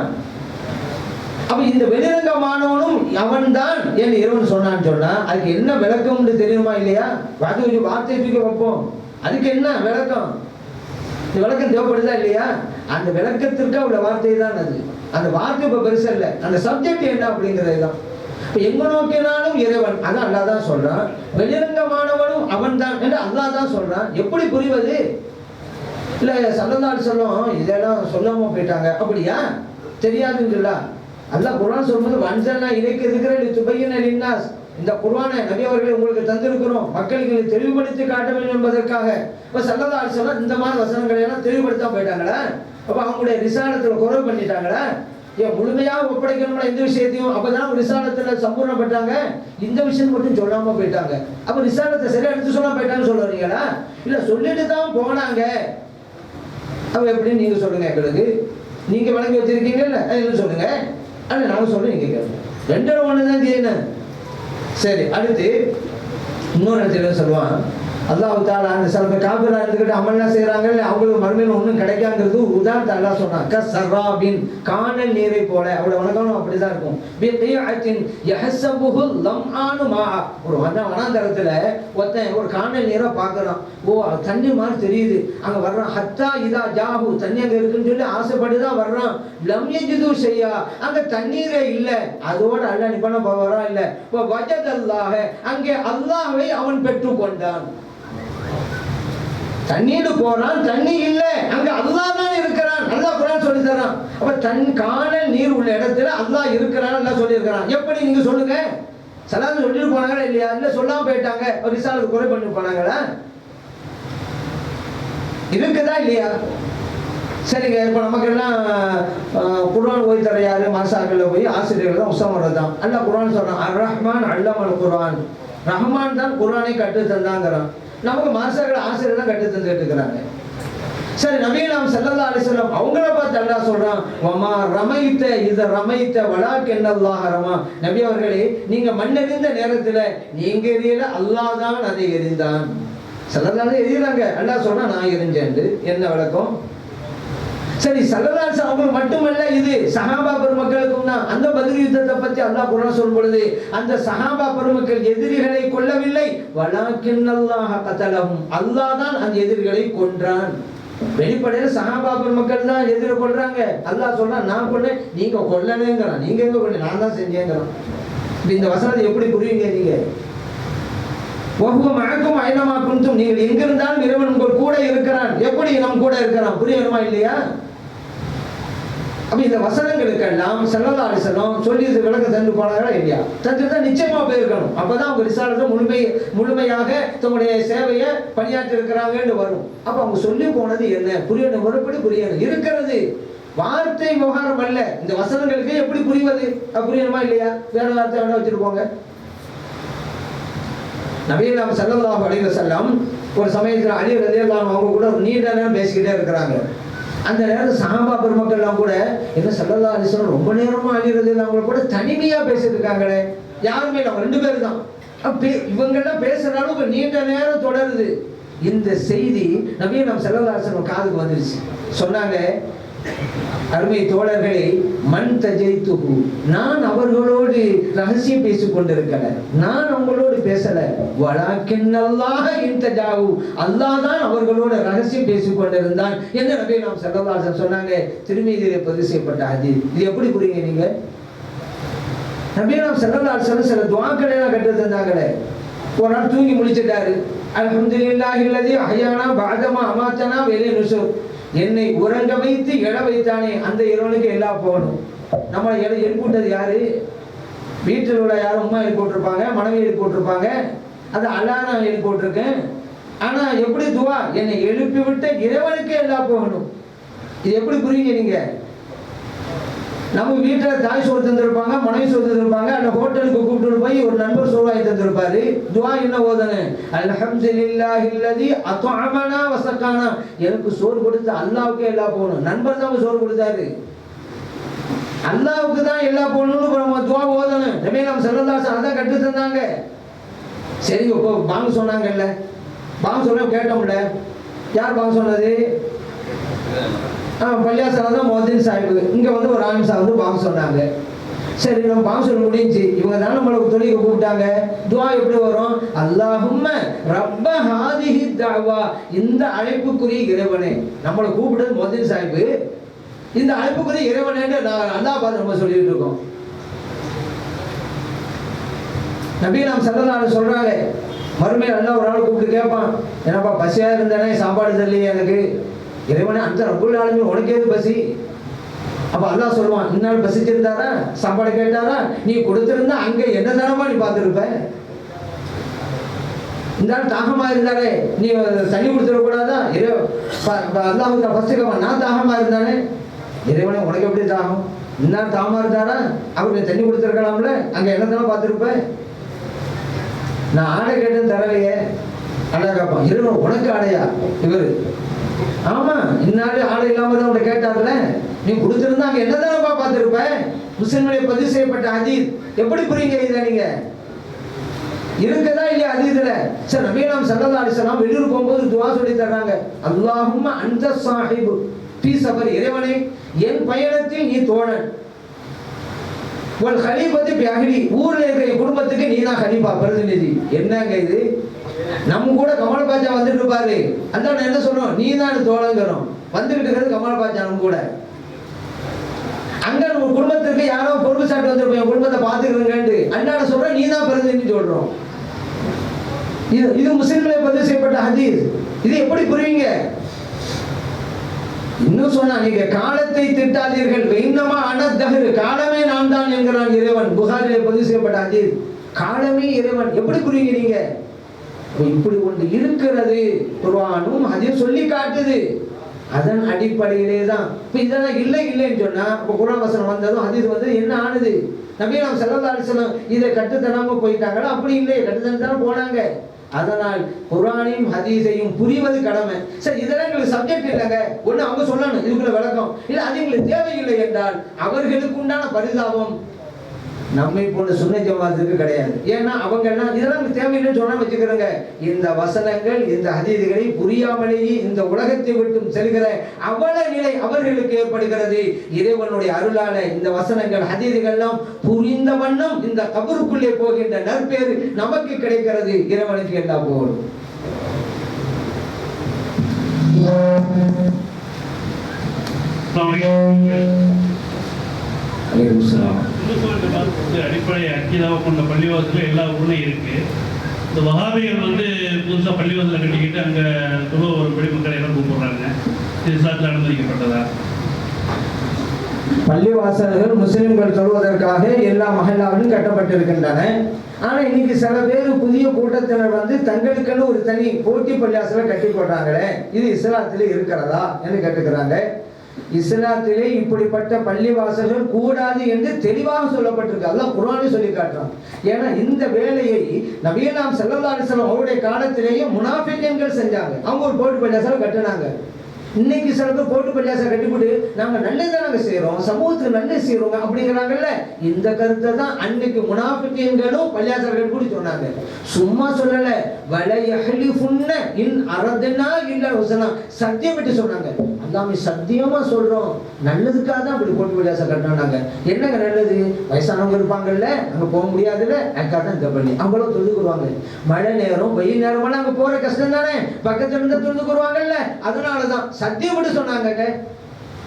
அப்ப இந்த வெளிரங்கமானவனும் அவன்தான் என்று இறைவன் சொன்னான்னு சொன்னா அதுக்கு என்ன விளக்கம்னு தெரியுமா இல்லையா? வஹ்தத்துல் வஜூத் வார்த்தை தூக்கி வைப்போம், அதுக்கு என்ன விளக்கம்? இந்த விளக்கம் தேவைப்படுதா இல்லையா? அந்த விளக்கத்திற்கு உள்ள வார்த்தை தான் அது. அந்த வார்த்தை இப்ப பெருசு இல்லை, அந்த சப்ஜெக்ட் என்ன அப்படிங்கிறது தான். இப்ப எங்க நோக்கினாலும் இறைவன், அதான் அல்லாஹ் தான் சொல்றான். வெளிரங்கமானவனும் அவன் தான் என்று அல்லாஹ் தான் சொல்றான். எப்படி புரிவது? இல்லை சல்லல்லாஹு சொல்லும் இதெல்லாம் சொல்லாம போயிட்டாங்க அப்படியா தெரியாதுன்னு சொல்ல அல்லாஹ் குர்ஆன் சொல்லும்போது வன்சல்னா இலைக்கு இருக்கிற துபையின் லின்னாஸ் இந்த குர்ஆனை நபி அவர்கள் உங்களுக்கு தந்திருக்கிறோம் மக்களுக்கு தெளிவுபடுத்தி காட்ட வேண்டும் என்பதற்காக. இப்போ சல்லல்லாஹு அலைஹி வஸல்லம் இந்த மாதிரி வசனங்களை எல்லாம் தெளிவுபடுத்தாம போயிட்டாங்களா? அப்போ அவங்களுடைய ரிசாலத்துல குறைவு பண்ணிட்டாங்களா? ஏன் முழுமையாக ஒப்படைக்கணும்னா இந்த விஷயத்தையும் அப்பதான் ரிசாலத்துல சம்பூர்ணப்பட்டாங்க. இந்த விஷயம் மட்டும் சொல்லாம போயிட்டாங்க. அப்ப ரிசாலத்தை சரியா எடுத்து சொல்லாம போயிட்டாங்கன்னு சொல்ல வரீங்களா? இல்ல சொல்லிட்டு தான் போனாங்க. அப்ப எப்படின்னு நீங்க சொல்லுங்க. எங்களுக்கு நீங்க வழங்கி வச்சிருக்கீங்கல்ல என்ன சொல்லுங்க. ஆனால் நாங்க சொல்ல நீங்க கேட்கணும். ரெண்டும் ஒண்ணுதான் செய்யணும். சரி, அடுத்து இன்னொரு இடத்துல சொல்லுவான் அல்லாஹ் தஆலா அந்த சில காபிரா இருந்துக்கிட்டு அமல்லாம் செய்யறாங்க அவங்களுக்கு மறுமையில் ஒன்றும் கிடைக்காங்கிறது உதாரணத்தை அல்லாஹ் சொன்னான். கஸ்ஸராபின் கானல் நீரை போல அவளை வணக்கம் அப்படிதான் இருக்கும். பிகியாத்தின் யஹஸபுஹு லம்ஆனு மா ஒரு வனாந்தரத்துல ஒருத்தன் ஒரு கானல் நீரை பார்க்கறான். ஓ தண்ணி மாதிரி தெரியுது. அங்க வர்றான். ஹத்தா இதா ஜாஹு தண்ணி அங்க இருக்குன்னு சொல்லி ஆசைப்பட்டுதான் வர்றான். லம் யஜிது ஷையா அங்க தண்ணீரே இல்ல. அதோட அல்லாஹ் நிபன பவரா இல்ல. வஜதல்லாஹ அங்கே அல்லாஹ்வை அவன் பெற்றுக்கொண்டான். தண்ணீடு போறான், தண்ணி இல்ல, அங்க அல்லாஹ் தான் இருக்கிறான். அல்லாஹ் குர்ஆன் சொல்லி தரான். அப்ப கானல் நீர் உள்ள இடத்துல அல்லாஹ் இருக்கிறான் அல்லாஹ் சொல்லி இருக்கிறான். எப்படி நீங்க சொல்லுங்க. சலாத்து சொல்லிட்டு போனாங்களா இல்லையா? இல்ல சொல்லாம போயிட்டாங்க. ஒரு ரிசாலத்து குறை பண்ணி போனாங்களா? இருக்குதா இல்லையா? சரிங்க. இப்போ நமக்கெல்லாம் குர்ஆன் ஓதி தர யாரு? மாசாக்கள்ல போய் ஆசிரியர்கள் தான் உஸ்தாமர் தான். அல்லாஹ் குர்ஆன் சொல்றான் அர் ரஹ்மான் அல்லமல் குர்ஆன். ரஹ்மான் தான் குர்ஆனை கற்று தந்தாங்கிறான். நமக்கு மாசாக்கள் ஆசிரியர் தான் கற்று தந்துட்டு இருக்கிறாங்க. சரி, நபிகள் ஸல்லல்லாஹு அலைஹி வஸல்லம் அவங்கள பார்த்து அல்லாஹ் சொல்றான் வமா ரமைத்த இத ரமைத்த வலாக்கன்னல்லாஹ ரமா. நபி அவர்களே நீங்க மண்ணெறிந்த நேரத்துல நீங்க எரியல, அல்லாஹ் தான் அதை எறிந்தான். ஸல்லல்லாஹு எறிறாங்க. அல்லாஹ் சொல்றான் நான் எறிஞ்சேன். என்ன விளக்கம்? சரி, ஸல்லல்லாஹு அலைஹி வஸல்லம் அவங்களுக்கு மட்டுமல்ல, இது சஹாபா பெருமக்களுக்கும் தான். அந்த பத்ர் யுத்தத்தை பத்தி அல்லாஹ் குர்ஆன் சொல்லும் பொழுது அந்த சஹாபா பெருமக்கள் எதிரிகளை கொல்லவில்லை, வலாக்கின்னல்லாஹ கதலஹும் அல்லாஹ் தான் அந்த எதிரிகளை கொன்றான். வெளிப்படையில் சஹாபா பெருமக்கள் தான் எதிரை கொல்றாங்க. அல்லாஹ் சொல்றான் நான் கொல்ல, நீங்க கொல்லவேங்கிறான். நீங்க எங்க கொல்ல? நான் தான் செஞ்சேங்கிறான். இந்த வசனத்தை எப்படி புரியுங்க நீங்க? வஹுவ மஅக்கும் ஐனமா குன்தும் நீங்கள் எங்க இருந்தாலும் இறைவன் உங்கள் கூட இருக்கிறான். எப்படி நம் கூட இருக்கிறான்? புரியணுமா இல்லையா? அப்ப இந்த வசனங்களுக்கெல்லாம் ஸல்லல்லாஹு அலைஹி வஸல்லம் சொல்லி விளக்க தந்து போனாங்களா இல்லையா? தந்துட்டா நிச்சயமா போயிருக்கணும். அப்பதான் அவங்க ரிசாலத்தை முழுமையாக தங்களுடைய சேவையை பணியாற்றி இருக்கிறாங்கன்னு வரும். அப்ப அவங்க சொல்லி போனது என்ன? புரியணும், முறைப்படி புரியணும். இருக்கிறது வார்த்தை விவகாரம் அல்ல. இந்த வசனங்களுக்கு எப்படி புரிவது? புரியணுமா இல்லையா? வேற வார்த்தை வேணா வச்சுட்டு போங்க. நபிகள் ஸல்லல்லாஹு அலைஹி வஸல்லம் ஒரு சமயத்தில் அலி ரலியல்லாஹு அன்ஹு அவங்க கூட ஒரு நீண்ட நேரம் பேசிக்கிட்டே இருக்கிறாங்க. அந்த நேரத்தில் சஹாபா பெருமக்கள்லாம் கூட என்ன ஸல்லல்லாஹு அலைஹி வஸல்லம் ரொம்ப நேரமா அலி ரலியல்லாஹு அவங்க கூட தனிமையா பேசிட்டு இருக்காங்களே, யாருமே இல்லை, அவங்க 2 பேர் தான். இவங்கெல்லாம் பேசுறாலும் ஒரு நீண்ட நேரம் தொடருது. இந்த செய்தி நபிகள் ஸல்லல்லாஹு அலைஹி வஸல்லம் காதுக்கு வந்துருச்சு. சொன்னாங்க அருமை தோழர்களே மன் தஜைத்துஹு நான் அவர்களோடு ரகசியம் பேசிக் கொண்டிருக்கல, நான் அவங்களோடு பேசல. வலாக்கின்னல்லாஹ இன்தஜாஹு அல்லாஹ் தான் அவர்களோடு ரகசியம் பேசிக் கொண்டிருந்தான் என்று நபிகள் ஸல்லல்லாஹு அலைஹி வஸல்லம் சொன்னாங்க. திருமீதியிலே பதிவு செய்யப்பட்ட ஹதீஸ். இது எப்படி புரியுங்க நீங்க? நபிகள் ஸல்லல்லாஹு அலைஹி வஸல்லம் சில துஆக்களை எல்லாம் கற்று தந்தாங்களே. ஒரு நாள் தூங்கி முழிச்சிட்டாரு. அல்ஹம்துலில்லாஹில்லதி அஹ்யானா பஅதமா அமாத்தனா வஇலைஹி நுஷூர். என்னை உறங்க வைத்து எழ வைத்தானே அந்த இறைவனுக்கு எல்லாம் போகணும். நம்மளை எழுப்பிவிட்டது யாரு? வீட்டில் உள்ள யாரும் அம்மா எழுப்பி போட்டிருப்பாங்க, மனைவி எழுப்பி போட்டிருப்பாங்க, அது அல்லாஹ் எழுப்பி போட்டிருக்கேன். ஆனா எப்படி துவா? என்னை எழுப்பி விட்ட இறைவனுக்கு எல்லாம் போகணும். இது எப்படி புரியுங்க நீங்க? நம்ம வீட்டில் தாய் சோறு தந்திருப்பாங்க, மனைவி சோறு தந்திருப்பாங்க, அந்த ஹோட்டலுக்கு கூப்பிட்டு போய் ஒரு நண்பர் சோறு வாங்கி தந்திருப்பாரு. துவா என்ன ஓதணும்? அல்ஹம்துலில்லாஹில்லதி அத்அமனா வஸகானா. எனக்கு சோறு கொடுத்து அல்லாஹ்வுக்கே எல்லாம் போகணும். நண்பர் தான் சோறு கொடுத்தாரு, அல்லாஹ்வுக்கு தான் எல்லாம் போகணும்னு நம்ம துவா ஓதணும். நபிகள் ஸல்லல்லாஹு அலைஹி வஸல்லம் அதான் கற்று தந்தாங்க. சரி, இப்போ பாங்க சொன்னாங்கல்ல, பாங்க சொல்ல கேட்டோம்ல, யார் பாங்க சொன்னது? பள்ளியாசலம் தான் மொஹத்தின் சாஹிப். இங்கே வந்து ஒரு ஆமிஷா வந்து பாங்க சொன்னாங்க. சரி, நம்ம பாங்க சொல்ல முடிஞ்சு. இவங்க தான் நம்மளுக்கு தொழிலுக்கு கூப்பிட்டாங்க. துவா எப்படி வரும்? அல்லாஹும்ம ரப்ப ஹாதிஹி தஅவா. இந்த அழைப்புக்குரிய இறைவனே, நம்மளை கூப்பிட்டது மொஹத்தின் சாஹிப். இந்த அழைப்புக்குரிய இறைவனேன்னு நான் அல்லாஹ் பார்த்து நம்ம சொல்லிட்டு இருக்கோம். நபிகள் ஸல்லல்லாஹு அலைஹி சொல்றாங்க, மறுமையில் அல்லாஹ் ஒரு நாள் கூப்பிட்டு கேட்பான், என்னப்பா பசியா இருந்தானே சாப்பாடு தரலையே எனக்கு, இறைவனே அந்த ரப்புல் ஆலமீன் உனக்கு ஏது பசி? அப்ப அல்லாஹ் சொல்லுவான், இன்னாலும் பசிச்சிருந்தாரா, சாப்பாடு கேட்டாரா, நீ கொடுத்திருந்தா அங்க என்ன தானமா நீ பார்த்துருப்ப? இந்த தாகமா இருந்தாலே நீ தண்ணி கொடுத்துடக்கூடாதா? அல்லாஹ் ஃபர்ஸ்ட் கேட்பான், நான் தாகமா இருந்தானே, இறைவனே உனக்கு எப்படி தாகம்? இன்னாலும் தாகமா இருந்தாரா, அவருக்கு தண்ணி கொடுத்துருக்கலாம்ல, அங்க என்ன தானே பார்த்துருப்ப? நான் ஆடை கேட்டு தரலையே. அல்லாஹ் கேட்பான், இறைவன் உனக்கு ஆடையா? இவரு ஆமா, இன்னாடு ஆடை இல்லாம தான் உன்னை கேட்டார்ல, நீ கொடுத்திருந்தா அங்க என்னதானப்பா பார்த்திருப்ப? முஸ்லிம்களுடைய பதிவு செய்யப்பட்ட ஹதீஸ். எப்படி புரியுங்க இதை? நீங்க இருக்குதா இல்லையா ஹதீஸ்ல? சரி, நபியலாம் ஸல்லல்லாஹு அலைஹி வஸல்லம் வெளியூர் போகும்போது துஆ சொல்லி தர்றாங்க, அல்லாஹும்ம அன்த ஸாஹிபு ஃபீ ஸஃபர், இறைவனே என் பயணத்தில் நீ தோழன், வல் கலீஃபத்து ஃபி அஹ்லி, ஊர்ல இருக்கிற குடும்பத்துக்கு நீ தான் கலீஃபா, பிரதிநிதி. என்னங்க இது? நம்ம கூட கமல் பாஜா வந்துட்டு இருப்பாரு, அதான் என்ன சொல்றோம், நீ தான் தோழங்கிறோம். வந்துகிட்டு இருக்கிறது கமல் பாஜா நம்ம கூட. அங்க நம்ம குடும்பத்திற்கு யாரோ பொறுப்பு சாட்டு வந்திருப்போம், குடும்பத்தை பார்த்துக்கிறேங்க, அண்ணாட சொல்றோம், நீ தான் பிரதிநிதி சொல்றோம். இது முஸ்லிம்களை பதிவு செய்யப்பட்ட ஹதீஸ். இது எப்படி புரியுங்க? இன்னும் சொன்னா, நீங்க காலத்தை திட்டாதீர்கள், இன்னமா அனத்தஹர், காலமே நான் தான் என்கிறான் இறைவன். புகாரிலே பதிவு செய்யப்பட்ட ஹதீஸ். காலமே இறைவன். எப்படி புரியுங்க நீங்க? இப்படி ஒன்று இருக்கிறது, குர்ஆனும் ஹதீஸ் சொல்லி காட்டுது. அதன் அடிப்படையிலே தான் இப்ப இதெல்லாம் இல்லைன்னு சொன்னா, இப்ப குர்ஆன் வசனம் வந்ததும் ஹதீஸ் வந்து என்ன ஆனது? நபியலாம் ஸல்லல்லாஹு அலைஹி வஸல்லம் இதை கட்டுத்தனாம போயிட்டாங்களா? அப்படி இல்லை, கட்டுத்தனத்தான போனாங்க. அதனால் குர்ஆனையும் ஹதீஸையும் புரிவது கடமை. சரி, இதெல்லாம் எங்களுக்கு சப்ஜெக்ட் இல்லைங்க, ஒண்ணு அவங்க சொல்லணும் இதுக்குள்ள விளக்கம், இல்ல அது எங்களுக்கு தேவையில்லை என்றால் அவர்களுக்கு உண்டான பரிதாபம் நம்மை போன்ற சுன்ன ஜமாத்துக்கு கிடையாது. ஏன்னா அவங்க எல்லாம் இதெல்லாம் தேவையில்லைன்னு சொன்னா வச்சுக்கிறோங்க. இந்த வசனங்கள் இந்த ஹதீதுகளை புரியாமலேயே இந்த உலகத்தை விட்டும் செல்கிற அவல நிலை அவர்களுக்கு ஏற்படுகிறது. இறைவனுடைய அருளால இந்த வசனங்கள் ஹதீதுகள்லாம் புரிந்த வண்ணம் இந்த கபருக்குள்ளே போகின்ற நற்பேறு நமக்கு கிடைக்கிறது. இறைவனுக்கு எல்லா போகும். அடிப்படை அக்கீதாவை கொண்ட பள்ளிவாசல எல்லா ஊர்லையும் இருக்கு. இந்த வஹாபிகள் வந்து புதுசாக பள்ளிவாசலை கட்டிக்கிட்டு அங்கே துணை ஒரு மக்களை எல்லாம் கூப்பிடுறாங்க. இது இஸ்லாத்தில் அனுமதிக்கப்பட்டதா? பள்ளிவாசல்கள் முஸ்லிம்கள் தொழுவதற்காக எல்லா மஹல்லாவிலும் கட்டப்பட்டிருக்கின்றன. ஆனா இன்னைக்கு சில பேர் புதிய கூட்டத்தினர் வந்து தங்களுக்குன்னு ஒரு தனி போட்டி பள்ளிவாசலை கட்டி போடுறாங்களே, இது இஸ்லாத்திலே இருக்கிறதா என்று கேட்டுக்கிறாங்க. இஸ்லாத்திலே இப்படிப்பட்ட பள்ளிவாசல்கள் கூடாது என்று தெளிவாக சொல்லப்பட்டிருக்கு. அல்லாஹ் குர்ஆனிலே சொல்லி காட்டுறான். ஏன்னா இந்த வேலையை நபியலாம் ஸல்லல்லாஹு அலைஹி வஸல்லம் அவருடைய காலத்திலேயே முனாஃபிகீன்கள் செஞ்சாங்க. அவங்க ஒரு போட்டு பள்ளிவாசலை கட்டினாங்க. இன்னைக்கு சில பேர் போட்டு பள்ளியாசை கட்டிவிட்டு நாங்க நல்லதான் நாங்க செய்யறோம், சமூகத்துக்கு நல்லது செய்யறோம் அப்படிங்கிறாங்கல்ல. இந்த கருத்தை தான் அன்னைக்கு முனாஃபிகீன்களும் பள்ளியாசை கட்டி சொன்னாங்க. சும்மா சொல்லல, வலையஹ்லிஃபுன்ன இன் அரதனா இல்ல ஹுஸ்னா, சத்தியம் விட்டு சொன்னாங்க. அல்லாஹ் சத்தியமா சொல்றோம், நல்லதுக்காக தான் அப்படி போட்டு பள்ளியாசை கட்டினாங்க. என்னங்க நல்லது? வயசானவங்க இருப்பாங்கல்ல, அங்க போக முடியாதுல்ல, அதுக்காக தான் இந்த பள்ளி. அவங்களும் தொழுதுக்குருவாங்க. மழை நேரம் வெயில் நேரமெல்லாம் அங்க போற கஷ்டம் தானே, பக்கத்துல இருந்து தொழுதுக்குருவாங்கல்ல. அதனாலதான் சத்தியம் விட்டு சொன்னாங்க.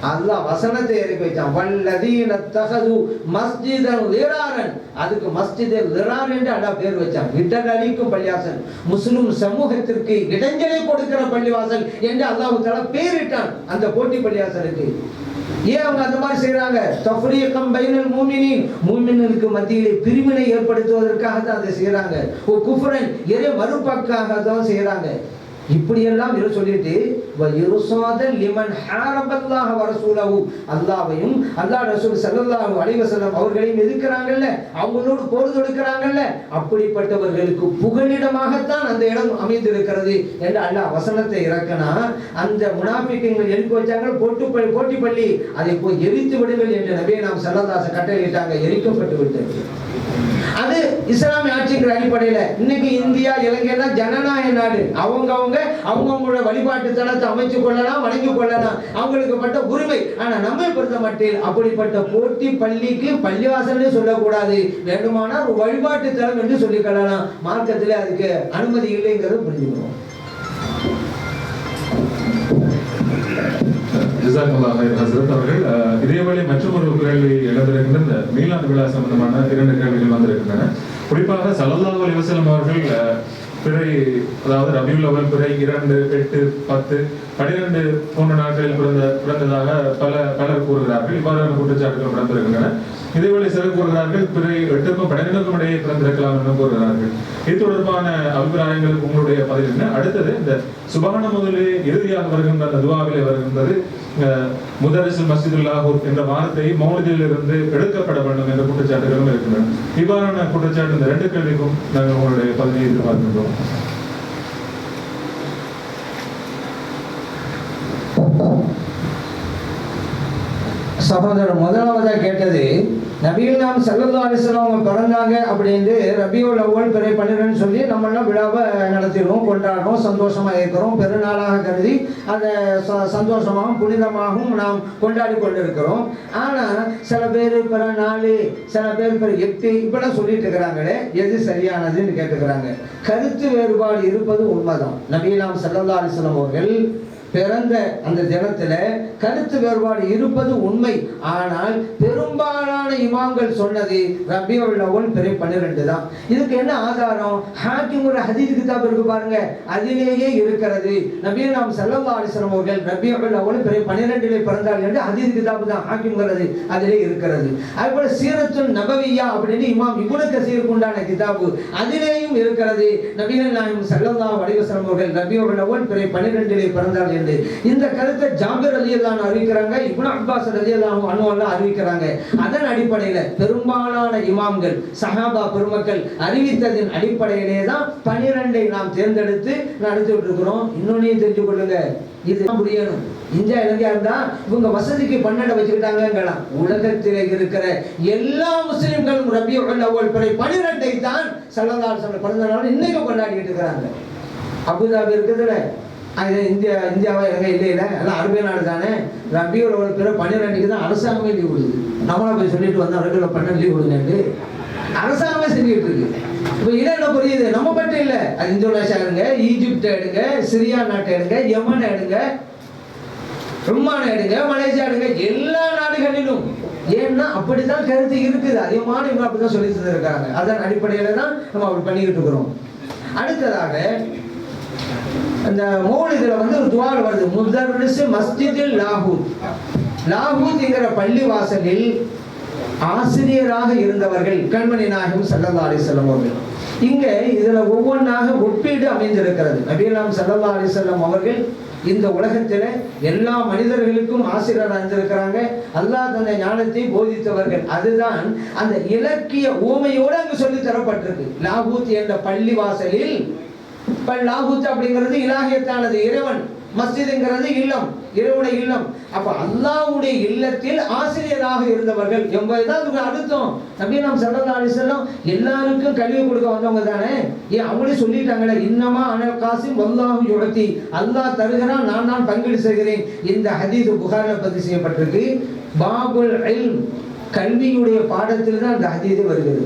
அல்லாஹ் வசனத்தை இறக்கி வச்சான், வல்லதீன தகது மஸ்ஜிதன் லிராரன். அதுக்கு மஸ்ஜித் லிரார் என்று அல்லாஹ் பேர் வச்சான். இடரளிக்கும் பள்ளிவாசல், முஸ்லிம் சமூகத்திற்கு இடைஞ்சலை கொடுக்கிற பள்ளிவாசல் என்று அல்லாஹ் தஆலா பேரிட்டான் அந்த போட்டி பள்ளிவாசலுக்கு. ஏன் அவங்க அந்த மாதிரி செய்யறாங்க? தஃப்ரீகம் பைனல் மூமினீன், மூமின்களுக்கு மத்தியிலே பிரிவினை ஏற்படுத்துவதற்காக தான் அதை செய்யறாங்க. ஓ குஃப்ரன், இறை மறுப்பாக்காக தான் செய்யறாங்க. இப்படி எல்லாம் சொல்லிட்டு லிமன் ஹாரபல்லாஹ வ ரசூலஹு, அல்லாஹ்வையும் அல்லாஹ் ரசூல் ஸல்லல்லாஹு அலைஹி வஸல்லம் அவர்களையும் எதிர்க்கிறாங்கல்ல, அவங்களோடு போர் தொடுக்கிறாங்கல்ல, அப்படிப்பட்டவர்களுக்கு புகலிடமாகத்தான் அந்த இடம் அமைந்திருக்கிறது என்று அல்லாஹ் வசனத்தை இறக்கினா, அந்த முனாஃபிக்குகள் எழுப்பி வச்சாங்க போட்டி பள்ளி, அதை போய் எரித்து விடுங்கள் என்று நபியே நாம் ஸல்லல்லாஹு கட்டளையிட்டாங்க. எரிக்கப்பட்டு விட்டது. அது இஸ்லாமிய ஆட்சிங்கிற அடிப்படையில் இன்னைக்கு இந்தியா இலங்கைலாம் ஜனநாயக நாடு. அவங்கவுங்களோட வழிபாட்டு தலத்தை அமைச்சு கொள்ளலாம், வணங்கி கொள்ளலாம், அவங்களுக்கு பட்ட உரிமை. ஆனா நம்மை பொறுத்த மட்டில் அப்படிப்பட்ட போட்டி பள்ளிக்கு பள்ளிவாசல்னே சொல்லக்கூடாது, வேண்டுமானால் ஒரு வழிபாட்டு தலம் என்று சொல்லிக் கொள்ளலாம். மார்க்கத்தில் அதுக்கு அனுமதி இல்லைங்கிறத புரிஞ்சுக்கணும். ஜஸாக்கல்லாஹ் ஹைர் ஹஸ்ரத் அவர்கள். இதேவேளை மற்றொரு கேள்வி எழுந்திருக்கின்ற இந்த மீலாது விழா சம்பந்தமான 2 கேள்விகள் வந்திருக்கின்றன. குறிப்பாக ஸல்லல்லாஹு அலைஹி வஸல்லம் அவர்கள் பிறை, அதாவது ரபியுல் அவல் பிறை 2, 8, 10, 12 போன்ற நாட்களில் பிறந்ததாக பலர் கூறுகிறார்கள். இவ்வாறான குற்றச்சாட்டுகள் நடந்திருக்கின்றன. இதேவேளை சிலர் கூறுகிறார்கள் பிறை 8க்கும் 12க்கும் இடையே பிறந்திருக்கலாம் என்று கூறுகிறார்கள். இது தொடர்பான அபிப்பிராயங்களுக்கு உங்களுடைய பதில் என்ன? அடுத்தது, இந்த சுபஹான முதலே இறுதியாக வருகின்ற அந்த துவாவிலே வருகின்றது முதரிசுல் மஸ்ஜிதுல் லாகூர் என்ற வார்த்தை மௌலிதில் இருந்து எடுக்கப்பட வேண்டும் என்ற குற்றச்சாட்டுகளும் இருக்கின்றன. இவ்வாறான குற்றச்சாட்டு இந்த 2 கேள்விக்கும் நாங்கள் உங்களுடைய பதிலை எதிர்பார்க்கின்றோம். சகோதரர் முதலாவதாக கேட்டது, நபிகள் நாம் ஸல்லல்லாஹு அலைஹி வஸல்லம் அவங்க பிறந்தாங்க அப்படின்ட்டு ரபியுல் அவ்வல் பிறை 12 சொல்லி நம்மளாம் விழாவை நடத்திடுவோம், கொண்டாடுறோம், சந்தோஷமாக இருக்கிறோம், பெருநாளாக கருதி அதை சந்தோஷமாகவும் புனிதமாகவும் நாம் கொண்டாடி கொண்டிருக்கிறோம். ஆனால் சில பேர் பிற 4, சில பேர் பிற 8 இப்படிலாம் சொல்லிட்டு இருக்கிறாங்களே, எது சரியானதுன்னு கேட்டுக்கிறாங்க. கருத்து வேறுபாடு இருப்பது உண்மைதான். நபிகள் நாம் ஸல்லல்லாஹு அலைஹி வஸல்லம் அவர்கள் பிறந்த அந்த தினத்துல கருத்து வேறுபாடு இருப்பது உண்மை. ஆனால் பெரும்பாலான இமாம்கள் சொன்னது ரபியுல் அவ்வல் பிறை 12 தான். இதுக்கு என்ன ஆதாரம்? ஹாக்கிம் ஒரு ஹதீஸ் கிதாப் இருக்கு பாருங்க, அதிலேயே இருக்கிறது. நபிகள் நாம் ஸல்லல்லாஹு அலைஹி வஸல்லம் அவர்கள் ரபியுல் அவ்வல் பிறை 12 பிறந்தார்கள் என்று ஹதீஸ் கிதாப் தான் ஹாக்கிம்ங்கிறது அதிலே இருக்கிறது. அதுபோல சீரத்துல் நபவியா அப்படின்னு இமாம் இப்னு கஸீர் உண்டான கிதாபு அதிலேயும் இருக்கிறது. நபிகள் நாயகம் ஸல்லல்லாஹு அலைஹி வஸல்லம் அவர்கள் ரபியுல் அவ்வல் பிறை 12 பிறந்தார்கள். இந்த கருத்தை ஜாபிர் ரலியல்லாஹு அன்ஹு அறிவிக்கிறாங்க, இப்னு அப்பாஸ் ரலியல்லாஹு அன்ஹு அறிவிக்கிறாங்க. அதன் அடிப்படையில் பெரும்பாலான இமாம்கள் சஹாபா பெருமக்கள் அறிவித்ததின் அடிப்படையிலே தான் 12 நாம் தேர்ந்தெடுத்து நடத்திட்டு இருக்கிறோம். இன்னொன்னையும் தெரிஞ்சு கொள்ளுங்க, இதுதான் புரியணும். இந்தியா இலங்கையா இருந்தா இவங்க வசதிக்கு 12 வச்சுக்கிட்டாங்கலாம். உலகத்தில் இருக்கிற எல்லா முஸ்லிம்களும் ரபியுல் அவ்வல் பிறை 12 தான் ஸல்லல்லாஹு அலைஹி வஸல்லம் பிறந்த நாள் இன்னைக்கு கொண்டாடிட்டு இருக்கிறாங்க. அபுதாபி இருக்குதுல, அது இந்தியாவா எங்கே இல்லை, எல்லாம் அரபிய நாடு தானே. ரபியுல் அவ்வல் பிறை 12 தான் அரசாங்கமே லீவ் கொடுக்குது. நம்மளா போய் சொல்லிட்டு வந்தோம் ரபியுல் 12 லீவ் கொடுங்கன்னு அரசாங்கமே செஞ்சுட்டு இருக்கு. இப்போ இதை என்ன புரியுது? நம்ம மட்டும் இல்லை, அது இந்தோனேஷியா எடுங்க, ஈஜிப்ட் எடுங்க, சிரியா நாட்டை எடுங்க, யமன் எடுங்க, ஒமான் எடுங்க, மலேசியா எடுங்க, எல்லா நாடுகளிலும். ஏன்னா அப்படித்தான் கருத்து இருக்குது. அதிகமான இவங்க அப்படிதான் சொல்லி தந்திருக்காங்க. அதன் அடிப்படையில தான் நம்ம அப்படி பண்ணிக்கிட்டு இருக்கிறோம். அடுத்ததாக அந்த மௌலிதுல ஒரு துஆ வருது, முதர்ரிஸ் மஸ்ஜிதில் லாகூத். லாகூத்ங்கிற பள்ளி வாசலில் ஆசிரியராக இருந்தவர்கள் கண்மணி நாயகம் ஸல்லல்லாஹு அலைஹி வஸல்லம் அவர்கள். இங்க இதுல ஒவ்வொன்றாக ஒப்பீடு அமைந்திருக்கிறது. நபிகள் நாயகம் ஸல்லல்லாஹு அலைஹி வஸல்லம் அவர்கள் இந்த உலகத்தில எல்லா மனிதர்களுக்கும் ஆசிரியராக இருந்திருக்கிறாங்க. அல்லாஹ் தந்த ஞானத்தை போதித்தவர்கள். அதுதான் அந்த இலக்கிய ஊமையோடு அங்கு சொல்லி தரப்பட்டிருக்கு. லாகூத் என்ற பள்ளி வாசலில், லாகூத் அப்படிங்கிறது இலாஹியத்தானது, இறைவன். மஸ்ஜித்ங்கிறது இல்லம், இறைவனுடைய இல்லம். அப்ப அல்லாஹ்வுடைய இல்லத்தில் ஆசிரியராக இருந்தவர்கள் என்பதுதான் அதுக்கு அர்த்தம். நபிகள் நாயகம் ஸல்லல்லாஹு அலைஹி வஸல்லம் எல்லாருக்கும் கல்வி கொடுக்க வந்தவங்க தானே. ஏன் அவங்களே சொல்லிட்டாங்களே, இன்னமா அனல் காசிம் வல்லாஹு யுஅதி, அல்லாஹ் தருகிறான், நான் பங்கீடு செய்கிறேன். இந்த ஹதீஸ் புகாரில பதிவு செய்யப்பட்டிருக்கு. பாபுல் இல்ம், கல்வியுடைய பாடத்தில் தான் இந்த ஹதீஸ் வருகிறது.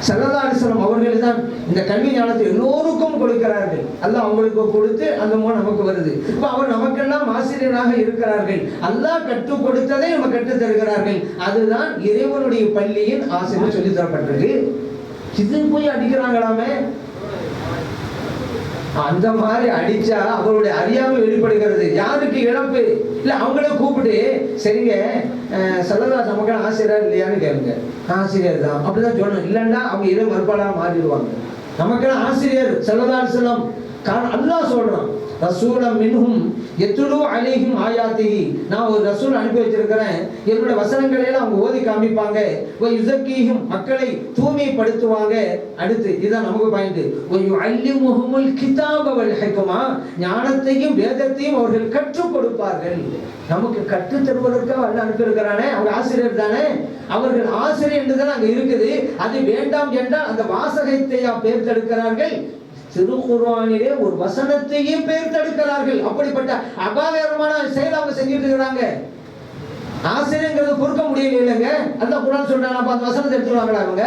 ஸல்லல்லாஹு அலைஹி வஸல்லம் அவர்கள் தான் இந்த கல்வி ஞானத்தை எல்லோருக்கும் கொடுக்கிறார்கள். அல்லாஹ் அவங்களுக்கு கொடுத்து அந்த மூலம் நமக்கு வருது. இப்போ அவர் நமக்கெல்லாம் ஆசிரியராக இருக்கிறார்கள். அல்லாஹ் கற்றுக் கொடுத்ததை நம்ம கற்றுத் தருகிறார்கள். அதுதான் இறைவனுடைய பள்ளியின் ஆசிரியர் சொல்லி தரப்பட்டிருக்கு. இது போய் அடிக்கிறாங்களாமே, அந்த மாதிரி அடிச்சா அவருடைய அறியாமை வெளிப்படுகிறது. யாருக்கு இழப்பு இல்ல, அவங்கள கூப்பிட்டு சரிங்க ஸல்லல்லாஹு நமக்கு ஆசிரியர் இல்லையான்னு கேளுங்க. ஆசிரியர் தான் அப்படிதான் சொல்லணும். இல்லைன்னா அவங்க இதை மறுபாடாக மாறிடுவாங்க. நமக்கெல்லாம் ஆசிரியர் ஸல்லல்லாஹு அலைஹி வஸல்லம். அல்லாஹ் சொல்றான், ரசூலம் மின்ஹும் யத்லு அலைஹிம் ஆயாத்திஹி, நான் ஒரு ரசூல் அனுப்பி வச்சிருக்கிறேன், என்னுடைய வசனங்களை எல்லாம் அவங்க ஓதி காமிப்பாங்க. வ யுஸக்கீஹிம், மக்களை தூய்மைப்படுத்துவாங்க. அடுத்து இதான் நமக்கு பாயிண்ட், வ யுஅல்லிமுஹுமுல் கிதாப வல் ஹிக்மா, ஞானத்தையும் வேதத்தையும் அவர்கள் கற்றுக் கொடுப்பார்கள். நமக்கு கற்றுத் தருவதற்காக அல்லாஹ் அனுப்பி இருக்கிறானே, அவங்க ஆசிரியர் தானே. அவர்கள் ஆசிரியர் என்றுதான் அங்க இருக்குது. அது வேண்டாம் என்றால் அந்த வாசகத்தை தேர்ந்தெடுக்கிறார்கள். திருக்குர்ஆனிலே ஒரு வசனத்தையும் தேர்ந்தெடுக்கிறார்கள். அப்படிப்பட்ட அபாயகரமான செயல் அவங்க செஞ்சுட்டு இருக்கிறாங்க. ஆசிரியங்கிறது பொறுக்க முடியல இல்லைங்க. அல்லாஹ் குர்ஆன் சொல்றாங்க, அப்ப அந்த வசனத்தை எடுத்துருவாங்களா அவங்க?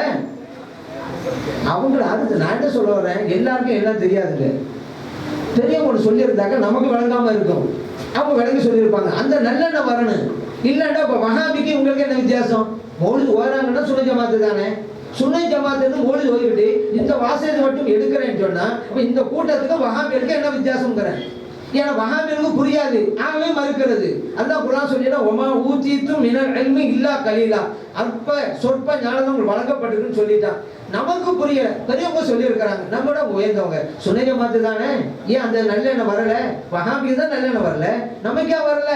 அவங்கள அடுத்து நான் என்ன சொல்ல வரேன், எல்லாருக்கும் எல்லாம் தெரியாதுங்க. பெரியவங்க சொல்லியிருந்தாக்க நமக்கு விளங்காம இருக்கும், அவங்க விளங்கி சொல்லியிருப்பாங்க. அந்த நல்லெண்ணம் வரணும். இல்லைன்னா இப்போ வஹாபிக்கு உங்களுக்கு என்ன வித்தியாசம்? மௌலிது ஓதுறாங்கன்னா சுன்ன ஜமாத்து தானே, சுன்னை ஜமாத்து மௌலித் ஓதிக்கிட்டு இந்த வாசகத்தை மட்டும் எடுக்கிறேன்னு சொன்னா இப்ப இந்த கூட்டத்துக்கு வஹாபிகளுக்கு என்ன வித்தியாசம்ங்கிறேன். ஏன்னா வஹாபிகளுக்கு புரியாது, ஆகவே மறுக்கிறது. அதான் குர்ஆன் சொல்லினா ஒமா ஊதீத்தும் மினல் இல்மி இல்லா கலீலா, அற்ப சொற்ப ஞானம் உங்களுக்கு வழங்கப்பட்டிருக்குன்னு சொல்லிட்டான். நமக்கு புரியல, பெரியவங்க சொல்லி இருக்கிறாங்க, நம்மளோட உயர்ந்தவங்க. சுன்னை ஜமாத்து தானே, ஏன் அந்த நல்லெண்ணம் வரல? வஹாபிக்கு தான் நல்லெண்ணம் வரல, நமக்கே வரல.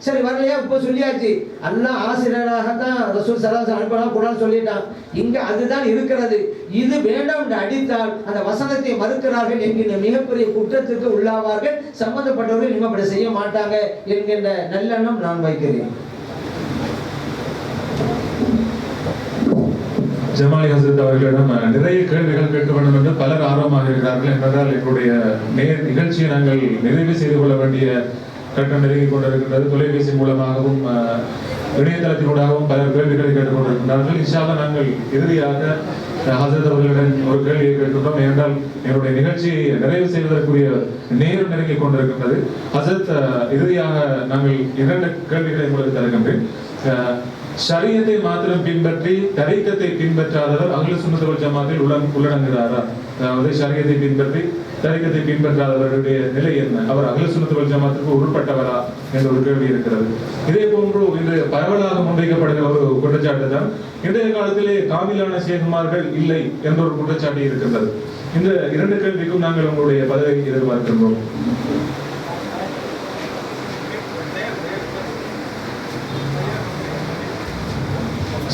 சரி வரலையா, இப்போ சொல்லியாச்சு. அல்லாஹ் ஆசிரியராகத்தான் ரசூல் ஸல்லல்லாஹு அலைஹி வஸல்லம் அனுப்பினான், குர்ஆன் சொல்லிட்டான். இங்க அதுதான் இருக்கிறது. இது வேண்டாம் என்று அடித்தால் அந்த வசனத்தை மறுக்கிறார்கள் என்கின்ற மிகப்பெரிய குற்றத்திற்கு உள்ளாவார்கள். சம்பந்தப்பட்டவர்கள் இனிமேல் செய்ய மாட்டாங்க என்கின்ற நல்லெண்ணம் நான் வைக்கிறேன். ஜமாலி ஹசரத் அவர்களிடம் நிறைய கேள்விகள் கேட்க வேண்டும் என்று பலர் ஆர்வமாக இருக்கிறார்கள். என்றால் எங்களுடைய நிகழ்ச்சியை நாங்கள் நிறைவு செய்து கொள்ள வேண்டிய கட்டம் நெருங்கிக் கொண்டிருக்கின்றது. தொலைபேசி மூலமாகவும் இணையதளத்தினூடாகவும் பல கேள்விகளை கேட்டுக் கொண்டிருக்கின்றார்கள். இன்ஷா அல்லாஹ் நாங்கள் இறுதியாக ஹசரத் அவர்களிடம் ஒரு கேள்வியை கேட்கின்றோம். ஏனென்றால் என்னுடைய நிகழ்ச்சியை நிறைவு செய்வதற்குரிய நேரம் நெருங்கிக் கொண்டிருக்கின்றது. ஹசரத், இறுதியாக நாங்கள் 2 கேள்விகளை உங்களுக்கு தருகின்றேன். ஷரியத்தை மாத்திரம் பின்பற்றி தரீக்கத்தை பின்பற்றாதவர் அஹ்லு சுன்னத் வல் ஜமாத்தில் உள்ளடங்குகிறாரா? அதாவது ஷரியத்தை பின்பற்றி தரீக்கத்தை பின்பற்றாதவர்களுடைய நிலை என்ன? அவர் அஹ்லு சுன்னத் வல் ஜமாத்துக்கு உட்பட்டவரா என்ற ஒரு கேள்வி இருக்கிறது. இதே போன்று இன்று பரவலாக முன்வைக்கப்படுகிற ஒரு குற்றச்சாட்டு தான் இன்றைய காலத்திலே காமிலான ஷேகுமார்கள் இல்லை என்ற ஒரு குற்றச்சாட்டு இருக்கின்றது. இந்த 2 கேள்விக்கும் நாங்கள் உங்களுடைய பதிலை எதிர்பார்க்கின்றோம்.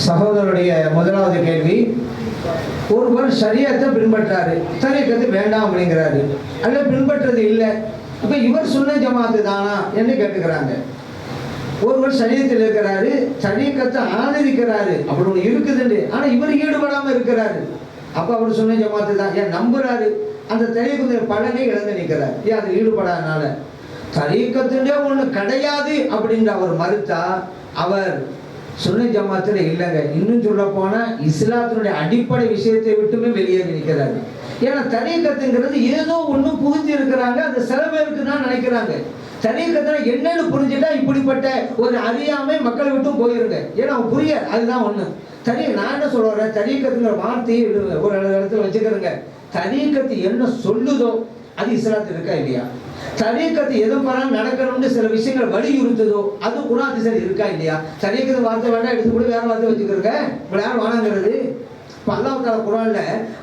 சகோதரருடைய முதலாவது கேள்வி, ஒருவர் ஷரியத்தை பின்பற்றாரு, தரீக்கத்து வேண்டாம் அப்படிங்கிறாரு, அல்ல பின்பற்றது இல்லை, இப்ப இவர் சுன்ன ஜமாத்து தானா என்று கேட்டுக்கிறாங்க. ஒருவர் ஷரியத்தில் இருக்கிறாரு, தரீக்கத்தை ஆதரிக்கிறாரு, அப்படி ஒன்று இருக்குதுண்டு, ஆனா இவர் ஈடுபடாம இருக்கிறாரு, அப்ப அவர் சுன்ன ஜமாத்து தான். ஏன் நம்புறாரு, அந்த தரீக்கத்துடைய பலனை இழந்து நிற்கிறார். ஏன் அது ஈடுபடாதனால. தரீக்கத்துடைய ஒண்ணு கிடையாது அப்படின்னு அவர் மறுத்தா அவர் சுன்ன ஜமாத்துல இல்லைங்க. இன்னும் சொல்ல போனா இஸ்லாத்தினுடைய அடிப்படை விஷயத்தை விட்டுமே வெளியேறி நிற்கிறாரு. ஏன்னா தரீக்கத்துங்கிறது ஏதோ ஒண்ணு புகுத்தி இருக்கிறாங்க, அது சில பேருக்கு தான் நினைக்கிறாங்க. தரீக்கத்துல என்னன்னு புரிஞ்சுட்டா இப்படிப்பட்ட ஒரு அறியாமை மக்களை விட்டும் போயிருங்க. ஏன்னா அவங்க புரிய, அதுதான் ஒண்ணு. நான் என்ன சொல்றேன், தரீக்கத்துங்கிற வார்த்தையை ஒரு இடத்துல வச்சுக்கிறேங்க. தரீக்கத்து என்ன சொல்லுதோ அது இஸ்லாத்தில் இருக்கா இல்லையா? தரீக்கத்து எதுவும் நடக்கணும்னு சில விஷயங்கள் வலியுறுத்துதோ அது குர்ஆன் சரி இருக்கா இல்லையா? தரீக்கத்து வார்த்தை வேண்டாம், எடுத்து கூட வேற வார்த்தை வச்சுக்கிறங்க, இப்ப யார் வானங்கிறது? அல்லாஹ் தஆலா குர்ஆன்ல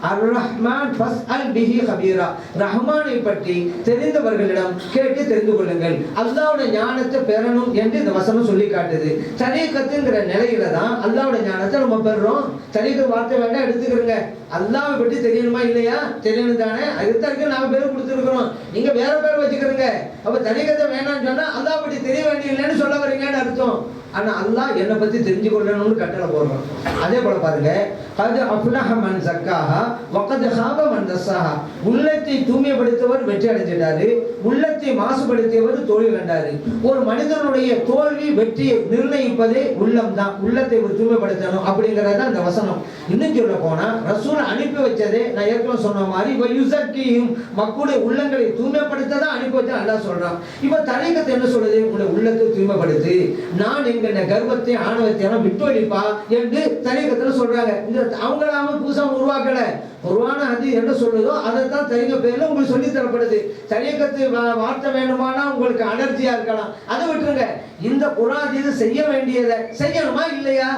அர்-ரஹ்மான் ஃபஸ்அல் பிஹி கபீரா, ரஹ்மானை பற்றி தெரிந்தவர்களிடம் கேட்டு தெரிந்து கொள்ளுங்கள், அல்லாஹ்வுடைய ஞானத்தை பெறணும் என்று இந்த வசனம் சொல்லி காட்டுது. தரீக்கத்துங்கிற நிலையில தான் அல்லாஹ்வுடைய ஞானத்தை நம்ம பெறுறோம். தரீக்கத்து வார்த்தை வேண்டாம் எடுத்துக்கிறங்க, அல்லாஹ்வை பற்றி தெரியணுமா இல்லையா? தெரியணும் தானே, அதுக்கு நாம பேர் கொடுத்துருக்கிறோம், நீங்க வேற பேர் வச்சுக்கிறங்க. அப்ப தரீக்கத்தை வேணாம்னு சொன்னா அல்லாஹ் பற்றி தெரிய வேண்டிய இல்லைன்னு சொல்ல வரீங்கன்னு அர்த்தம். ஆனா அல்லாஹ் என்னை பத்தி தெரிஞ்சு கொள்ளணும்னு கட்டளை போடுறோம். அதே போல பாருங்க, கத் அஃப்லஹ மன் ஸக்காஹா வ கத் ஹாப மன் தஸ்ஸாஹா, உள்ளத்தை தூய்மைப்படுத்தியவர் வெற்றி அடைஞ்சிட்டாரு, உள்ளத்தை மாசுபடுத்தியவர் தோல்வி கண்டாரு. ஒரு மனிதனுடைய தோல்வி வெற்றியை நிர்ணயிப்பதே உள்ளம் தான். உள்ளத்தை ஒரு தூய்மைப்படுத்தணும் அப்படிங்கறத அந்த வசனம். இன்னும் சொல்ல போனா ரசூல் அனுப்பி வச்சதே நான் ஏற்கனவே சொன்ன மாதிரி வயுஸக்கிஹிம், மக்களுடைய உள்ளங்களை தூய்மைப்படுத்த தான் அனுப்பி வச்சா அல்லாஹ் சொல்றான். இப்ப தரீக்கத்து என்ன சொல்லுது? உங்களுடைய உள்ளத்தை தூய்மைப்படுத்து, நான் எங்க கர்வத்தை ஆணவத்தை எல்லாம் விட்டு அளிப்பா என்று தரீக்கத்துல சொல்றாங்க. இந்த அவங்களாம புதுசா உருவாக்கல, குர்ஆன் ஹதீஸ் என்ன சொல்லுதோ அதைத்தான் தரீக்க பேர்ல உங்களுக்கு சொல்லி தரப்படுது. தரீக்கத்து வார்த்தை வேணுமானா உங்களுக்கு அலர்ஜியா இருக்கலாம், அதை விட்டுருங்க. இந்த குர்ஆன் ஹதீஸ் செய்ய வேண்டியதை செய்யணுமா இல்லையா?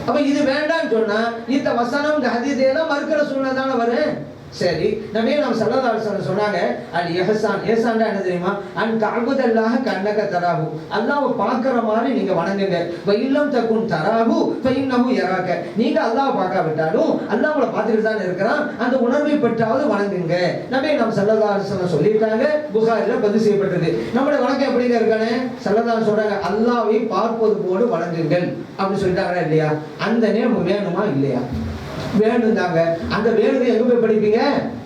அப்ப இது வேண்டாம்னு சொன்னா இந்த வசனம் இந்த ஹதீஸ் எல்லாம் மறுக்கிற சூழ்நிலை தானே வரும். சரி, நபி நாம் ஸல்லல்லாஹு அலைஹி வஸல்லம் சொன்னாங்க, அல் இஹ்சான், இஹ்சான் என்ன தெரியுமா? அன் தஅபுதல்லாஹ கன்னக தராஹு, அல்லாஹ்வை பார்க்கிற மாதிரி நீங்க வணங்குங்க. வ இல்லம் தகுன் தராஹு ஃபஇன்னஹு யராக, நீங்க அல்லாஹ்வை பார்க்காவிட்டாலும் அல்லாஹ்வை பார்த்துட்டு தான் இருக்கிறான், அந்த உணர்வை பெற்றாவது வணங்குங்க. நபி நாம் ஸல்லல்லாஹு அலைஹி வஸல்லம் சொல்லிட்டாங்க, புகாரில பதிவு செய்யப்பட்டிருக்கு. நம்மளுடைய வணக்கம் எப்படிங்க இருக்கானே? ஸல்லல்லாஹு சொல்றாங்க, அல்லாஹ்வை பார்ப்பது போல வணங்குங்கள் அப்படி சொல்லிட்டாங்களா இல்லையா? அந்த நேம் வேணுமா இல்லையா? வேணும் தாங்க. அந்த வேணுக்கு எங்க போய் படிப்பீங்க?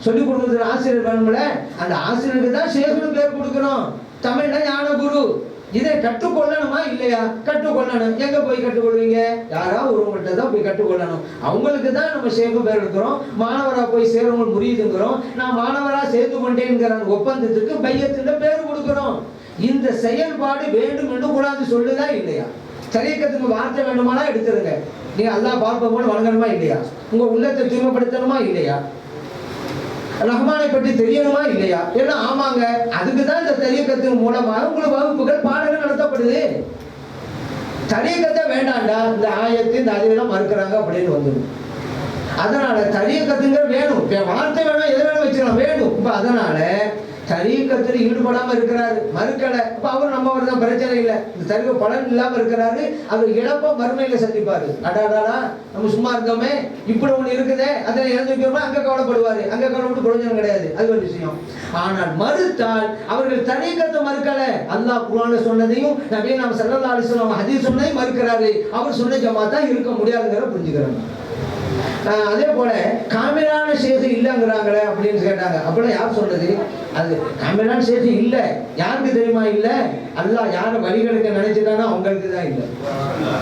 சொல்லிக் கொடுக்குறது ஆசிரியர் வேணும்ல, அந்த ஆசிரியருக்கு தான் ஷேகுன்னு பேர் கொடுக்கணும். தமிழ்ல ஞான குரு. இதை கற்றுக்கொள்ளணுமா இல்லையா? கற்றுக்கொள்ளணும். எங்க போய் கற்றுக்கொள்வீங்க? யாராவது ஒருவங்கள்ட்ட தான் போய் கற்றுக்கொள்ளணும். அவங்களுக்கு தான் நம்ம ஷேகு பேர் எடுக்கிறோம். மாணவரா போய் சேரவங்க முறியுதுங்கிறோம். நான் மாணவரா சேர்த்து கொண்டேங்கிற ஒப்பந்தத்துக்கு பையத்துல பேர் கொடுக்கிறோம். இந்த செயல்பாடு வேண்டும் என்று கூடாது சொல்லுதா இல்லையா? தரீக்கத்துக்கு வார்த்தை வேணுமானா எடுத்துருங்க. நீங்க அல்லாஹ் பார்ப்போம்னு வணங்கணுமா இல்லையா? உங்க உள்ளத்தை தூய்மைப்படுத்தணுமா இல்லையா? ரஹ்மானை பற்றி தெரியணுமா இல்லையா? எல்லாம் ஆமாங்க. அதுக்கு தான் இந்த தரீக்கத்தின் மூலமாக உங்களுக்கு வகுப்புகள் பாடங்கள் நடத்தப்படுது. தரீக்கத்தை வேண்டாண்டா இந்த ஆயத்து இந்த அதிகெல்லாம் மறுக்கிறாங்க அப்படின்னு வந்துடும். அதனால தரீக்கத்துங்க வேணும், வார்த்தை வேணும், எது வேணும் வச்சுக்கலாம், வேணும். இப்ப அதனால தரீக்கத்தில் ஈடுபடாம இருக்கிறாரு, மறுக்கலை. இப்ப அவர் நம்மவர் தான், பிரச்சனை இல்லை. இந்த தரீக்க பலன் இல்லாம இருக்கிறாரு, அவர் இழப்ப மறுமையில சந்திப்பாரு. அடாடாடா நம்ம சும்மா இருந்தோமே, இப்படி ஒண்ணு இருக்குதே, அதை இழந்து வைக்கிறோமா, அங்க கவலைப்படுவாரு. அங்க கவலைப்பட்டு பிரயோஜனம் கிடையாது, அது ஒரு விஷயம். ஆனால் மறுத்தால் அவர்கள் தரீக்கத்தை மறுக்கல. அல்லாஹ் குர்ஆன்ல சொன்னதையும் நபி நாம் ஸல்லல்லாஹு அலைஹி வஸல்லம் ஹதீஸ் சொன்னதையும் மறுக்கிறாரு. அவர் சொன்ன ஜமாத்தா இருக்க முடியாதுங்கிற புரிஞ்சுக்கிறாங்க. அதே போல காமிலான சேது இல்லைங்கிறாங்களே அப்படின்னு கேட்டாங்க. அப்படிலாம் யார் சொல்றது? அது காமிலான சேது இல்லை. யாருக்கு தெரியுமா இல்லை? அல்லாஹ் யாரை வழிகளுக்கு நினைச்சிட்டானோ அவங்களுக்கு தான் இல்லை.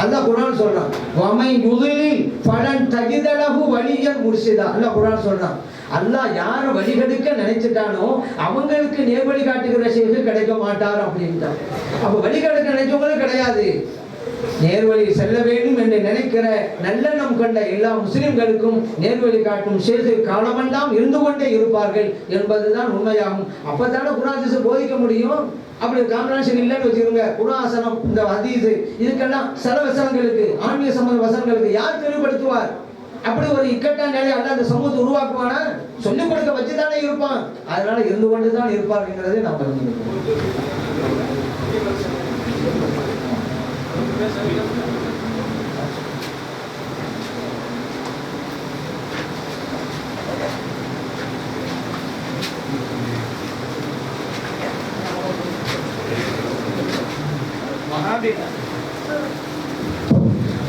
அல்லாஹ் குர்ஆன் சொல்றான், வமை யுதிலில் ஃபலன் தஜிதலஹு வலியன் முர்ஷிதா. அல்லாஹ் குர்ஆன் சொல்றான், அல்லாஹ் யாரை வழிகெடுக்க நினைச்சிட்டானோ அவங்களுக்கு நேர்வழி காட்டுகிற சேது கிடைக்க மாட்டார் அப்படின்ட்டான். அப்ப வழிகெடுக்க நினைச்சவங்களும் கிடையாது. நேர்வழி செல்ல வேண்டும் என்று நினைக்கிற நல்லெண்ணம் கொண்ட எல்லா முஸ்லிம்களுக்கும் நேர்வழி காட்டும் சேது காலமெல்லாம் இருந்து கொண்டே இருப்பார்கள் என்பதுதான் உண்மையாகும். அப்பதானே குர்ஆன் போதிக்க முடியும். அப்படி காம்பினேஷன் இல்லைன்னு வச்சுக்கோங்க, குர்ஆசனம் இந்த ஹதீஸ் இதுக்கெல்லாம் சில வசனங்களுக்கு, ஆன்மீக சம்பந்த வசனங்களுக்கு யார் தெளிவுபடுத்துவார்? அப்படி ஒரு இக்கட்டான நிலை அல்ல அந்த சமூகத்தை உருவாக்குவானா? சொல்லிக் கொடுக்க வச்சுதானே இருப்பான். அதனால இருந்து கொண்டுதான் இருப்பார்ங்கிறதை நாம் தெரிஞ்சுக்கணும்.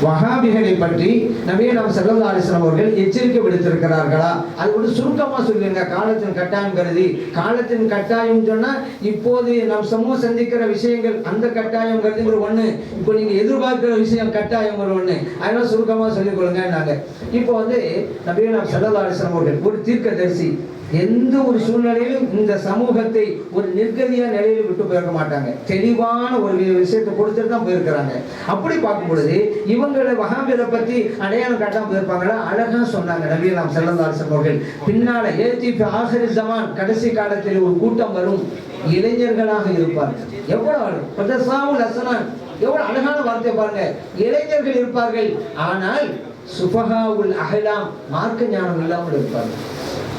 வஹாபிகளை பற்றி நபியே நாம் ஸல்லல்லாஹு அலைஹி வஸல்லம் அவர்கள் எச்சரிக்கை விடுத்திருக்கிறார்களா? அது ஒரு சுருக்கமா சொல்லுங்க, காலத்தின் கட்டாயம் கருதி. காலத்தின் கட்டாயம் சொன்னா இப்போது நம் சமூகம் சந்திக்கிற விஷயங்கள் அந்த கட்டாயம் கருதுங்கிற ஒண்ணு, இப்போ நீங்க எதிர்பார்க்கிற விஷயம் கட்டாயம் ஒண்ணு. அதனால சுருக்கமா சொல்லிக் கொள்ளுங்க. இப்போ நபியே நாம் ஸல்லல்லாஹு அலைஹி வஸல்லம் அவர்கள் ஒரு தீர்க்கதரிசி. எந்த ஒரு சூழ்நிலையிலும் இந்த சமூகத்தை ஒரு நிர்கதியான நிலையில விட்டு போயிருக்க மாட்டாங்க. தெளிவான ஒரு விஷயத்தை கொடுத்துட்டு தான் போயிருக்கிறாங்க. அப்படி பார்க்கும் பொழுது இவங்களை வஹாபிகளை பத்தி அடையாளம் காட்டாம போயிருப்பாங்களா? அழகா சொன்னாங்க நபி நாம் ஸல்லல்லாஹு அலைஹி வஸல்லம் அவர்கள். பின்னால ஏத்தி ஆகிர் ஜமான், கடைசி காலத்தில் ஒரு கூட்டம் வரும், இளைஞர்களாக இருப்பார்கள். எவ்வளவு பதசாவுல் ஹஸனான், எவ்வளவு அழகான வார்த்தை பாருங்க. இளைஞர்கள் இருப்பார்கள், ஆனால் சுபஹாவுல் அஹ்லாம், மார்க்க ஞானம் இல்லாமல் இருப்பார்கள்.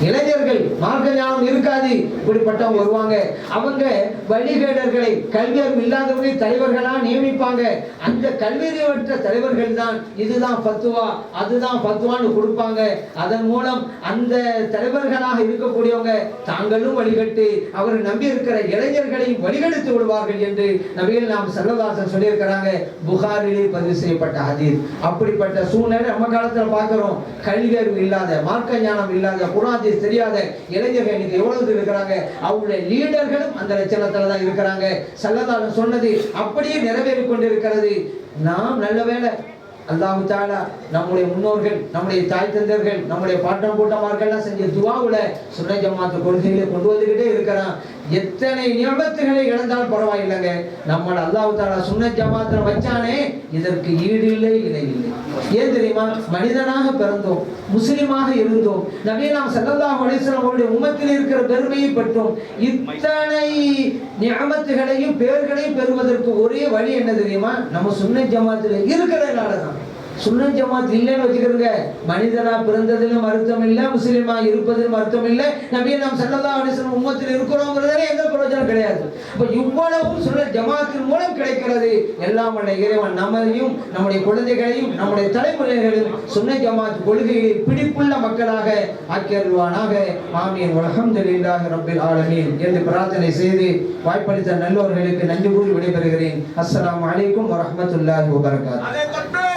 இளைஞர்கள் மார்க்க ஞானம் இருக்காது, இப்படிப்பட்டவங்க வருவாங்க. அவங்க வழிகேடர்களை, கல்வியறிவு இல்லாதவர்களை தலைவர்களா நியமிப்பாங்க. அந்த கல்வியறிவற்ற தலைவர்கள் தான் இதுதான் ஃபத்வா அதுதான் ஃபத்வான்னு கொடுப்பாங்க. அதன் மூலம் அந்த தலைவர்களாக இருக்கக்கூடியவங்க தாங்களும் வழிகட்டு அவர் நம்பி இருக்கிற இளைஞர்களையும் வழிகெடுத்து விடுவார்கள் என்று நபிகள் நாம் ஸல்லல்லாஹு அலைஹி வஸல்லம் சொல்லியிருக்கிறாங்க. புகாரிலே பதிவு செய்யப்பட்ட ஹதீஸ். அப்படிப்பட்ட சூழ்நிலை நம்ம காலத்துல பார்க்கிறோம். கல்வியறிவு இல்லாத, மார்க்க ஞானம் இல்லாத, குர்ஆன் தெரியாத இளைஞர்கள் இன்னைக்கு எவ்வளவு இருக்கிறாங்க. அவங்களுடைய லீடர்களும் அந்த லட்சணத்துல தான் இருக்கிறாங்க. ஸல்லல்லாஹு அலைஹி வஸல்லம் சொன்னது அப்படியே நிறைவேறிக் கொண்டிருக்கிறது. நாம் நல்ல வேளை அல்லாஹ் தஆலா நம்முடைய முன்னோர்கள், நம்முடைய தாய் தந்தர்கள், நம்முடைய பாட்டம் கூட்டமார்கள்லாம் செஞ்ச துஆவுல சுன்ன ஜமாத் கொள்கைகளை கொண்டு வந்துகிட்டே இருக்கிறான். எத்தனை நியமத்துகளை இழந்தாலும் பரவாயில்லைங்க, நம்மள அல்லாஹ் தஆலா சுன்ன ஜமாத்ல வச்சானே, இதற்கு ஈடு இல்லை, இணை இல்லை. ஏன் தெரியுமா? மனிதனாக பிறந்தோம், முஸ்லிமாக இருந்தோம், நபி நாம் ஸல்லல்லாஹு அலைஹி வஸல்லம் அவருடைய உம்மத்தில் இருக்கிற பெருமையை பெற்றோம். இத்தனை நியமத்துகளையும் பேர்களையும் பெறுவதற்கு ஒரே வழி என்ன தெரியுமா? நம்ம சுன்ன ஜமாத்தில் இருக்கிறதுனால தான். சுன்ன ஜமாத் இல்லைன்னு வச்சுக்கிறங்க, மனிதனா பிறந்ததிலும் அர்த்தம் இல்லை, முஸ்லிமா இருப்பதிலும் அர்த்தம் இல்லை, நபியே நாம் ஸல்லல்லாஹு அலைஹி வஸல்லம் உம்மத்தில் இருக்கிறோங்கிறதுல எந்த பிரயோஜனம் கிடையாது. அப்ப இவ்வளவும் சுன்ன ஜமாத்தின் மூலம் கிடைக்கிறது. எல்லாம் வல்ல இறைவன் நம்மையும் நம்முடைய குழந்தைகளையும் நம்முடைய தலைமுறைகளையும் சுன்ன ஜமாத் கொள்கையை பிடிப்புள்ள மக்களாக ஆக்கியருள்வானாக. ஆமீன். வல்ஹம்துலில்லாஹி ரப்பில் ஆலமீன் என்று பிரார்த்தனை செய்து வாய்ப்பளித்த நல்லோர்களுக்கு நன்றி கூறி விடைபெறுகிறேன். அஸ்ஸலாமு அலைக்கும் வரஹ்மத்துல்லாஹி வபரகாத்துஹு.